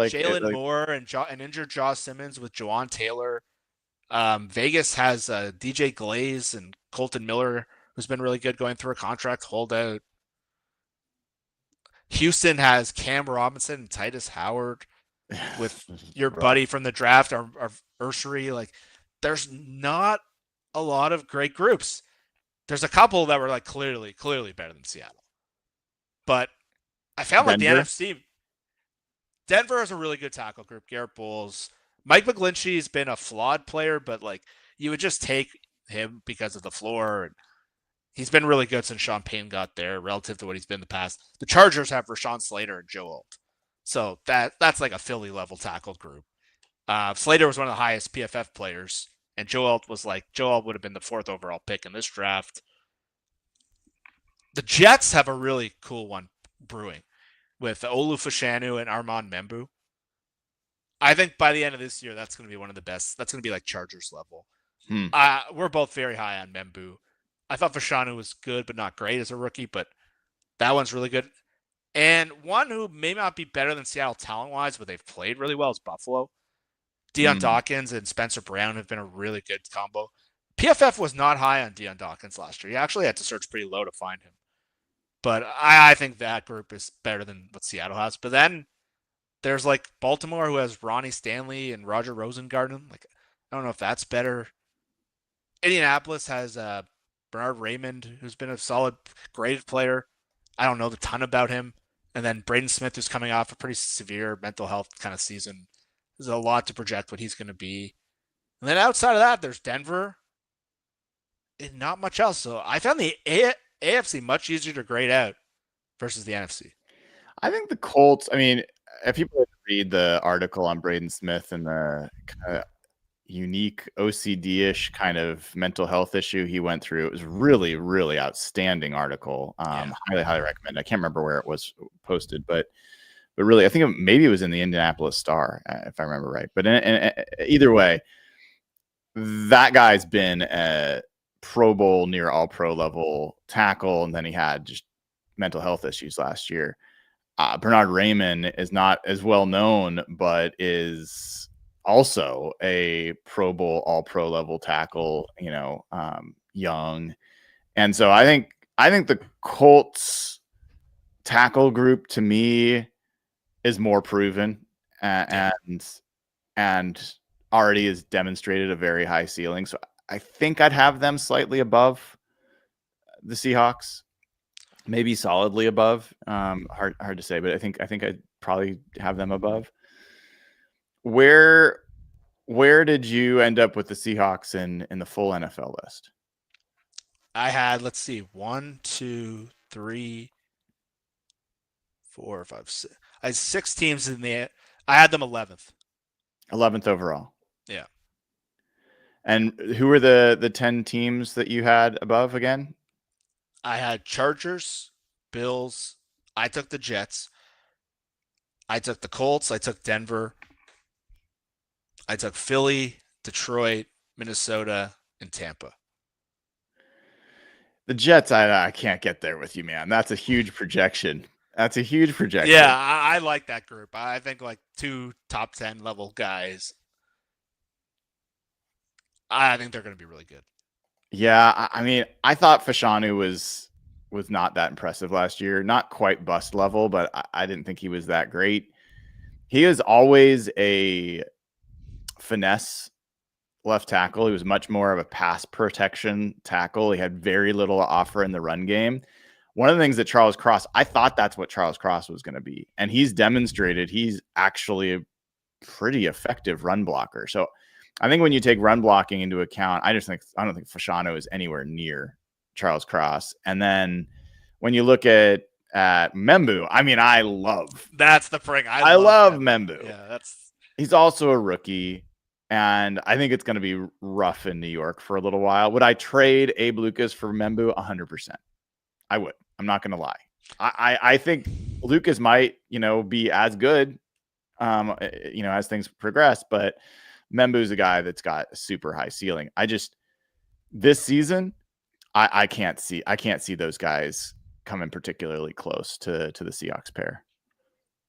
Moore and an injured Josh Simmons with Jawan Taylor. Vegas has DJ Glaze and Colton Miller, who's been really good going through a contract holdout. Houston has Cam Robinson and Titus Howard with your Rough. buddy from the draft, our Ursary. Like, there's not a lot of great groups. There's a couple that were like clearly better than Seattle. But I found like the Denver. NFC, Denver has a really good tackle group. Garrett Bowles, Mike McGlinchey has been a flawed player, but like you would just take him because of the floor. And he's been really good since Sean Payne got there relative to what he's been in the past. The Chargers have Rashawn Slater and Joe Alt. So that's like a Philly level tackle group. Slater was one of the highest PFF players, and Joe Alt would have been the 4th overall pick in this draft. The Jets have a really cool one brewing with Olu Fashanu and Armand Membu. I think by the end of this year, that's going to be one of the best. That's going to be like Chargers level. We're both very high on Membu. I thought Fashanu was good, but not great as a rookie, but that one's really good. And one who may not be better than Seattle talent-wise, but they've played really well is Buffalo. Dion Dawkins and Spencer Brown have been a really good combo. PFF was not high on Dion Dawkins last year. He actually had to search pretty low to find him. But I think that group is better than what Seattle has. But then there's like Baltimore, who has Ronnie Stanley and Roger Rosengarten. Like, I don't know if that's better. Indianapolis has Bernard Raymond, who's been a solid graded player. I don't know a ton about him. And then Braden Smith, who's coming off a pretty severe mental health kind of season. There's a lot to project what he's going to be. And then outside of that, there's Denver and not much else. So I found the AFC much easier to grade out versus the NFC. I think the Colts, I mean, if people read the article on Braden Smith and the kind of unique OCD-ish kind of mental health issue he went through, it was really, really outstanding article. Highly recommend. I can't remember where it was posted, but really, I think maybe it was in the Indianapolis Star, if I remember right. But either way, that guy's been a Pro Bowl, near all pro level tackle, and then he had just mental health issues last year. Bernard Raymond is not as well known, but is also a Pro Bowl, all pro level tackle, young. And so I think the Colts tackle group to me is more proven and already has demonstrated a very high ceiling. So I think I'd have them slightly above the Seahawks, maybe solidly above. Hard to say, but I think I'd probably have them above. Where did you end up with the Seahawks in the full NFL list? I had, let's see, 1, 2, 3, 4, 5, 6. I had 6 teams in the. I had them 11th. 11th overall. Yeah. And who were the 10 teams that you had above again? I had Chargers, Bills. I took the Jets. I took the Colts. I took Denver. I took Philly, Detroit, Minnesota, and Tampa. The Jets, I can't get there with you, man. That's a huge projection. Yeah, I like that group. I think like 2 top 10 level guys. I think they're going to be really good. Yeah, I mean, I thought Fashanu was not that impressive last year. Not quite bust level, but I didn't think he was that great. He is always a finesse left tackle. He was much more of a pass protection tackle. He had very little to offer in the run game. One of the things that Charles Cross, I thought that's what Charles Cross was going to be. And he's demonstrated he's actually a pretty effective run blocker. So I think when you take run blocking into account, I don't think Fashanu is anywhere near Charles Cross. And then when you look at Membu, I mean, that's the pring. I love Membu. Yeah, he's also a rookie. And I think it's going to be rough in New York for a little while. Would I trade Abe Lucas for Membu? 100%. I would. I'm not going to lie. I think Lucas might, be as good, as things progress. But Membu's a guy that's got a super high ceiling. This season, I can't see those guys coming particularly close to the Seahawks pair.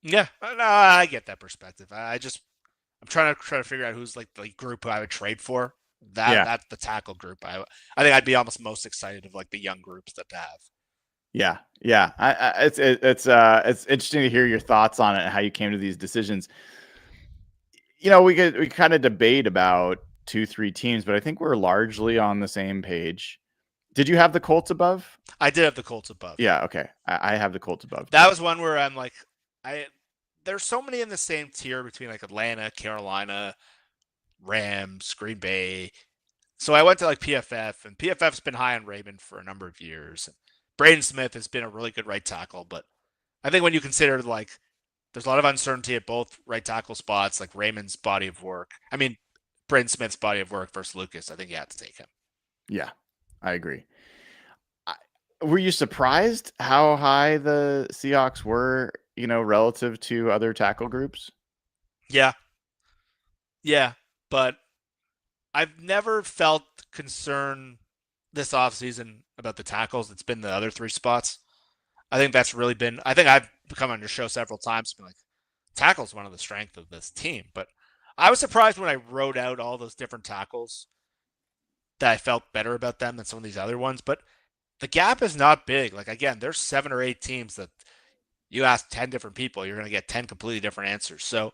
Yeah, no, I get that perspective. I'm trying to figure out who's like the group who I would trade for. That's the tackle group. I think I'd be almost most excited of like the young groups that to have. Yeah, yeah. It's interesting to hear your thoughts on it and how you came to these decisions. We kind of debate about 2, 3 teams, but I think we're largely on the same page. Did you have the Colts above? I did have the Colts above. Yeah, okay. I have the Colts above That too. was one where I'm like, there's so many in the same tier between like Atlanta, Carolina, Rams, Green Bay. So I went to like PFF, and PFF's been high on Raymond for a number of years. Braden Smith has been a really good right tackle, but I think when you consider like there's a lot of uncertainty at both right tackle spots, like Raymond's body of work. I mean, Braden Smith's body of work versus Lucas. I think you have to take him. Yeah, I agree. Were you surprised how high the Seahawks were, relative to other tackle groups? Yeah, yeah, but I've never felt concern this offseason about the tackles. It's been the other three spots. I think that's really been. I think I've come on your show several times, been like, tackle's one of the strengths of this team. But I was surprised when I wrote out all those different tackles that I felt better about them than some of these other ones. But the gap is not big. Like again, there's 7 or 8 teams that you ask 10 different people, you're going to get 10 completely different answers. So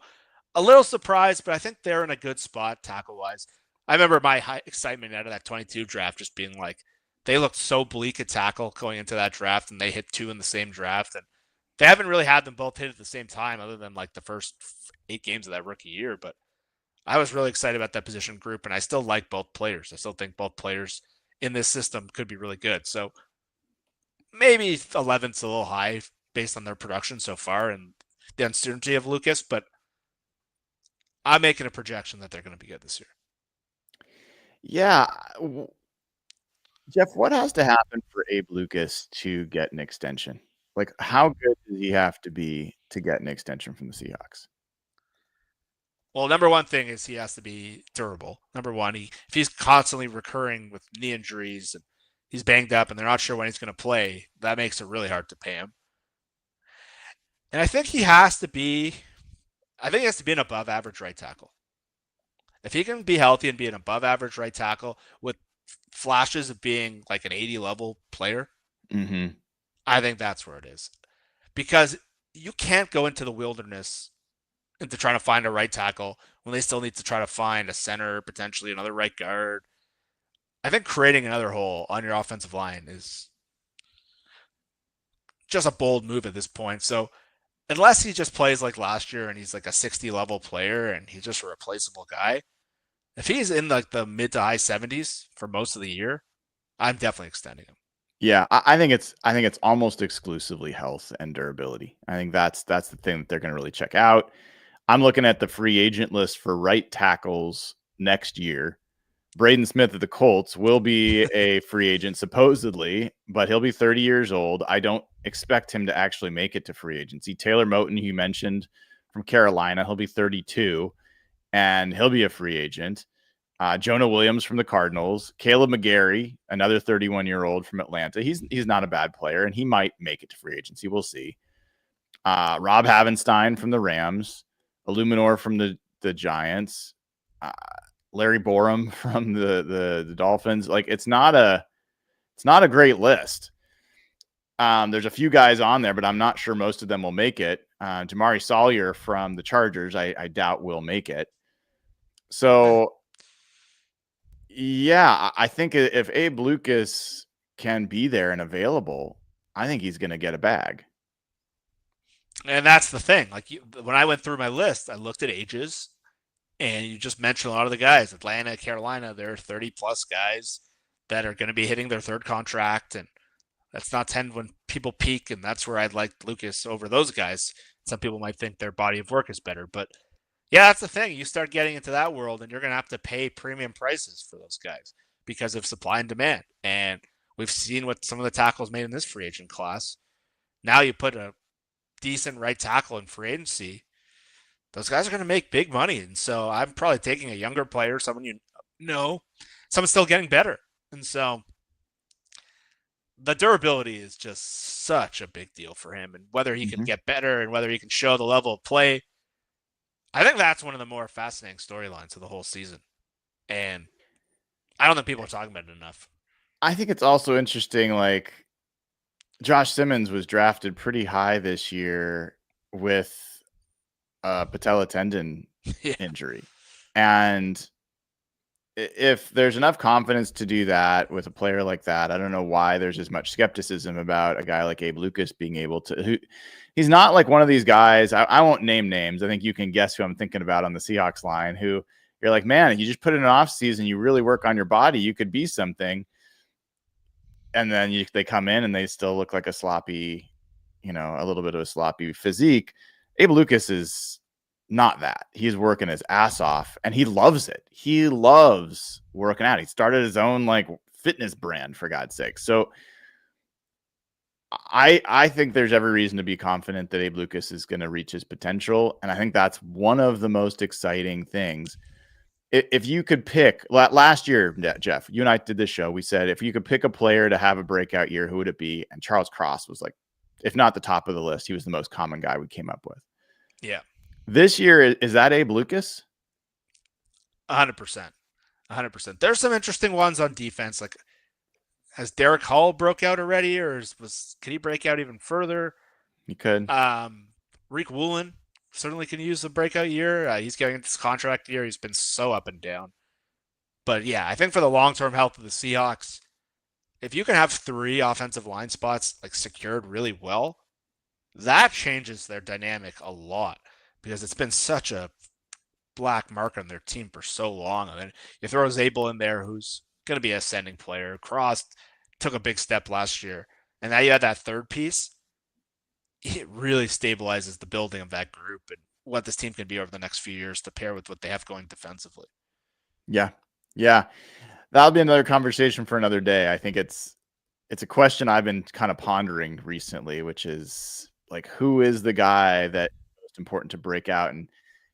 a little surprised, but I think they're in a good spot tackle wise. I remember my high excitement out of that 22 draft just being like, they looked so bleak at tackle going into that draft, and they hit 2 in the same draft. And they haven't really had them both hit at the same time other than like the first 8 games of that rookie year. But I was really excited about that position group, and I still like both players. I still think both players in this system could be really good. So maybe 11th's a little high based on their production so far and the uncertainty of Lucas, but I'm making a projection that they're going to be good this year. Yeah. Jeff, what has to happen for Abe Lucas to get an extension? Like, how good does he have to be to get an extension from the Seahawks? Well, number one thing is he has to be durable. Number one, if he's constantly recurring with knee injuries and he's banged up and they're not sure when he's going to play, that makes it really hard to pay him. And I think he has to be an above average right tackle. If he can be healthy and be an above average right tackle with flashes of being like an 80 level player, I think that's where it is. Because you can't go into the wilderness into trying to find a right tackle when they still need to try to find a center, potentially another right guard. I think creating another hole on your offensive line is just a bold move at this point. So unless he just plays like last year and he's like a 60 level player and he's just a replaceable guy, if he's in like the mid to high 70s for most of the year, I'm definitely extending him. Yeah, I think it's almost exclusively health and durability. I think that's the thing that they're going to really check out. I'm looking at the free agent list for right tackles next year. Braden Smith of the Colts will be a free agent supposedly, but he'll be 30 years old. I don't expect him to actually make it to free agency. Taylor Moton, you mentioned from Carolina, he'll be 32 and he'll be a free agent. Jonah Williams from the Cardinals, Caleb McGarry, another 31-year-old from Atlanta. He's not a bad player, and he might make it to free agency. We'll see. Rob Havenstein from the Rams, Illuminor from the Giants, Larry Borum from the Dolphins. Like it's not a great list. There's a few guys on there, but I'm not sure most of them will make it. Jamari Sawyer from the Chargers, I doubt will make it. So yeah, I think if Abe Lucas can be there and available, I think he's going to get a bag. And that's the thing. Like when I went through my list, I looked at ages, and you just mentioned a lot of the guys. Atlanta, Carolina, there are 30 plus guys that are going to be hitting their third contract, and that's not 10 when people peak, and that's where I'd like Lucas over those guys. Some people might think their body of work is better, but yeah, that's the thing. You start getting into that world, and you're going to have to pay premium prices for those guys because of supply and demand. And we've seen what some of the tackles made in this free agent class. Now you put a decent right tackle in free agency, those guys are going to make big money. And so I'm probably taking a younger player, someone someone still getting better. And so the durability is just such a big deal for him, and whether he can get better and whether he can show the level of play. I think that's one of the more fascinating storylines of the whole season. And I don't think people are talking about it enough. I think it's also interesting, like Josh Simmons was drafted pretty high this year with a patella tendon Yeah. injury. And if there's enough confidence to do that with a player like that, I don't know why there's as much skepticism about a guy like Abe Lucas being able to. He's not like one of these guys. I won't name names. I think you can guess who I'm thinking about on the Seahawks line. Who you're like, man, you just put in an off season, you really work on your body, you could be something. And then they come in and they still look like a sloppy, a little bit of a sloppy physique. Abe Lucas is not that. He's working his ass off and he loves it. He loves working out. He started his own like fitness brand, for God's sake. So I think there's every reason to be confident that Abe Lucas is going to reach his potential. And I think that's one of the most exciting things. If you could pick last year, Jeff, you and I did this show. We said, if you could pick a player to have a breakout year, who would it be? And Charles Cross was like, if not the top of the list, he was the most common guy we came up with. Yeah. This year, is that Abe Lucas? 100%. 100%. There's some interesting ones on defense. Like, has Derek Hall broke out already, or could he break out even further? He could. Rick Woolen certainly can use a breakout year. He's getting this contract year. He's been so up and down. But yeah, I think for the long-term health of the Seahawks, if you can have 3 offensive line spots like secured really well, that changes their dynamic a lot, because it's been such a black mark on their team for so long. And then you throw Zabel in there, who's going to be an ascending player. Cross took a big step last year. And now you add that third piece. It really stabilizes the building of that group and what this team can be over the next few years to pair with what they have going defensively. Yeah. That'll be another conversation for another day. I think it's a question I've been kind of pondering recently, which is like, who is the guy that is most important to break out? And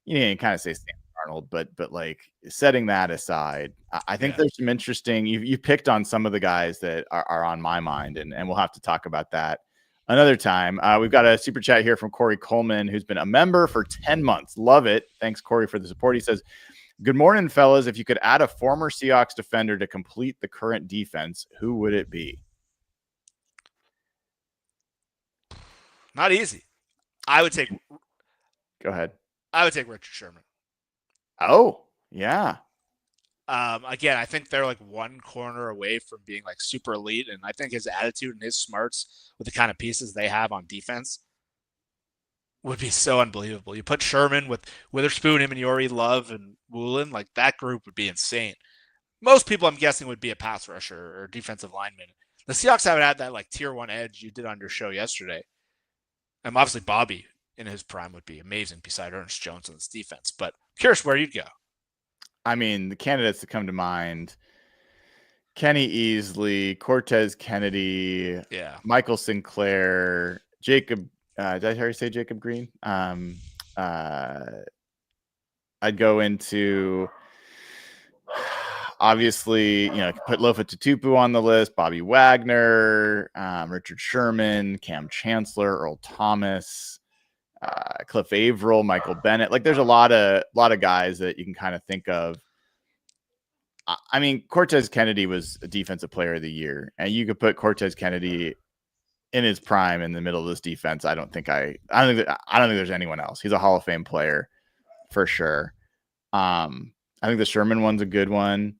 you kind of say Sam Darnold, but like, setting that aside, I think there's some interesting. You picked on some of the guys that are on my mind, and we'll have to talk about that another time. We've got a super chat here from Corey Coleman, who's been a member for 10 months. Love it. Thanks, Corey, for the support. He says, good morning, fellas. If you could add a former Seahawks defender to complete the current defense, who would it be? Not easy. I would take. Go ahead. I would take Richard Sherman. Oh, yeah. Again, I think they're like one corner away from being like super elite, and I think his attitude and his smarts with the kind of pieces they have on defense would be so unbelievable. You put Sherman with Witherspoon, Imaniori, Love, and Woolen, like that group would be insane. Most people, I'm guessing, would be a pass rusher or defensive lineman. The Seahawks haven't had that like tier 1 edge you did on your show yesterday. And obviously Bobby in his prime would be amazing beside Ernest Jones on this defense. But curious where you'd go. I mean, the candidates that come to mind: Kenny Easley, Cortez Kennedy, Michael Sinclair, Jacob. Did I already say Jacob Green? I'd go into, obviously, put Lofa Tatupu on the list, Bobby Wagner, Richard Sherman, Cam Chancellor, Earl Thomas, Cliff Averill, Michael Bennett. Like, there's a lot of guys that you can kind of think of. I mean, Cortez Kennedy was a defensive player of the year, and you could put Cortez Kennedy in his prime in the middle of this defense. I don't think there's anyone else. He's a Hall of Fame player for sure. I think the Sherman one's a good one.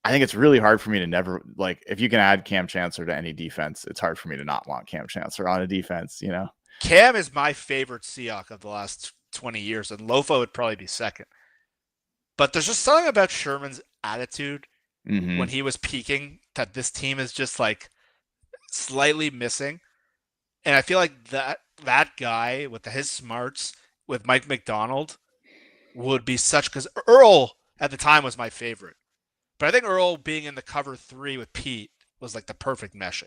I think it's really hard for me to never, like, if you can add Cam Chancellor to any defense, it's hard for me to not want Cam Chancellor on a defense, Cam is my favorite Seahawk of the last 20 years, and Lofa would probably be second. But there's just something about Sherman's attitude when he was peaking that this team is just like slightly missing. And I feel like that guy with his smarts with Mike McDonald would be such, because Earl at the time was my favorite. But I think Earl being in the cover 3 with Pete was like the perfect meshing.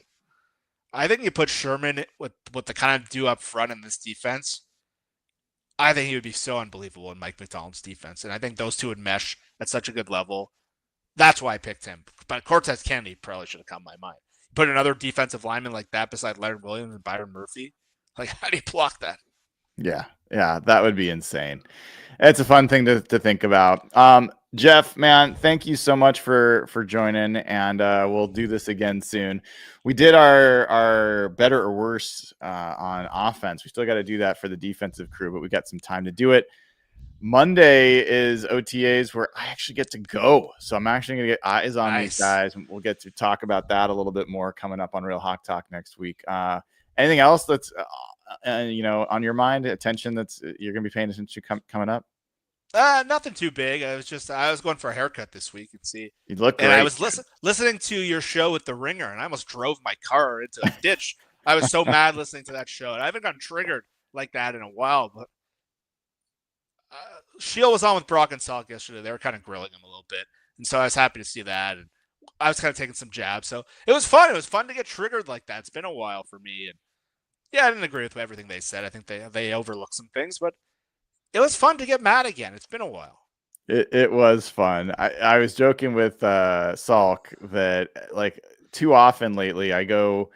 I think you put Sherman with the kind of do up front in this defense, I think he would be so unbelievable in Mike McDonald's defense. And I think those two would mesh at such a good level. That's why I picked him. But Cortez Kennedy probably should have come to my mind. Put another defensive lineman like that beside Leonard Williams and Byron Murphy. Like, how do you block that? Yeah, that would be insane. It's a fun thing to think about. Jeff, man, thank you so much for joining, and we'll do this again soon. We did our better or worse on offense. We still got to do that for the defensive crew, but we got some time to do it. Monday is OTAs where I actually get to go, so I'm actually going to get eyes on these guys, and we'll get to talk about that a little bit more coming up on Real Hawk Talk next week. Anything else that's on your mind, attention that's you're going to be paying attention to coming up? Nothing too big. I was going for a haircut this week and see. You look great. And I was listening to your show with the Ringer, and I almost drove my car into a ditch. I was so mad listening to that show, and I haven't gotten triggered like that in a while. But Shield was on with Brock and Salk yesterday. They were kind of grilling him a little bit, and so I was happy to see that. And I was kind of taking some jabs, so it was fun. It was fun to get triggered like that. It's been a while for me, and yeah, I didn't agree with everything they said. I think they overlooked some things, but it was fun to get mad again. It's been a while. It was fun. I was joking with Salk that like too often lately I go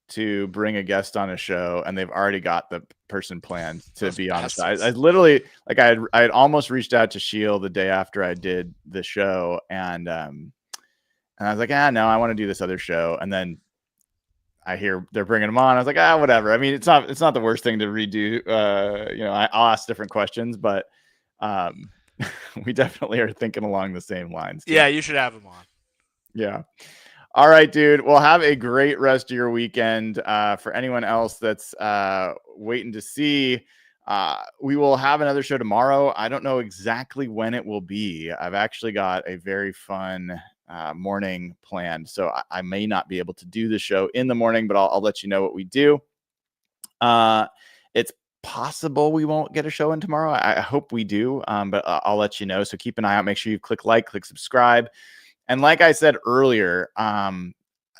to bring a guest on a show and they've already got the person planned to be on the side. I literally like I had almost reached out to Shield the day after I did the show, and I was like, no, I want to do this other show, and then I hear they're bringing them on. I was like, whatever. I mean, it's not the worst thing to redo. I'll ask different questions, but we definitely are thinking along the same lines too. Yeah, you should have them on. Yeah. All right, dude. Well, have a great rest of your weekend. For anyone else that's waiting to see, we will have another show tomorrow. I don't know exactly when it will be. I've actually got a very fun morning planned, so I may not be able to do the show in the morning, but I'll let you know what we do. It's possible we won't get a show in tomorrow. I hope we do, but I'll let you know. So keep an eye out. Make sure you click subscribe. And like I said earlier,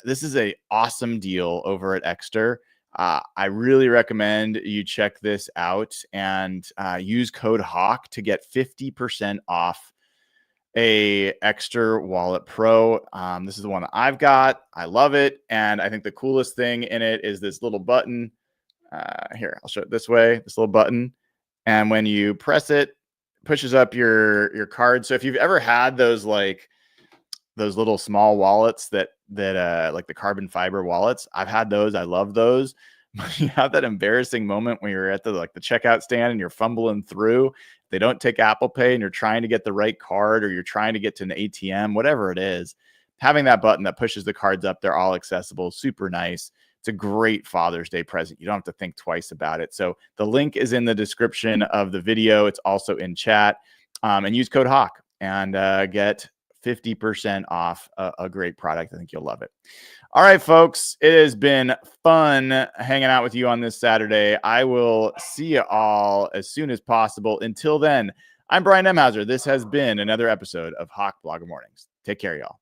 this is a awesome deal over at Exter. I really recommend you check this out and use code HAWK to get 50% off a Exter Wallet Pro. This is the one that I've got. I love it. And I think the coolest thing in it is this little button. Here, I'll show it this way, this little button. And when you press it, it pushes up your card. So if you've ever had those little small wallets that like the carbon fiber wallets, I've had those. I love those. You have that embarrassing moment when you're at the checkout stand and you're fumbling through. They don't take Apple Pay and you're trying to get the right card, or you're trying to get to an ATM, whatever it is. Having that button that pushes the cards up, they're all accessible, super nice. It's a great Father's Day present. You don't have to think twice about it. So the link is in the description of the video. It's also in chat. And use code HAWK and get 50% off a great product. I think you'll love it. All right, folks, it has been fun hanging out with you on this Saturday. I will see you all as soon as possible. Until then, I'm Brian Emhauser. This has been another episode of Hawk Blogger Mornings. Take care, y'all.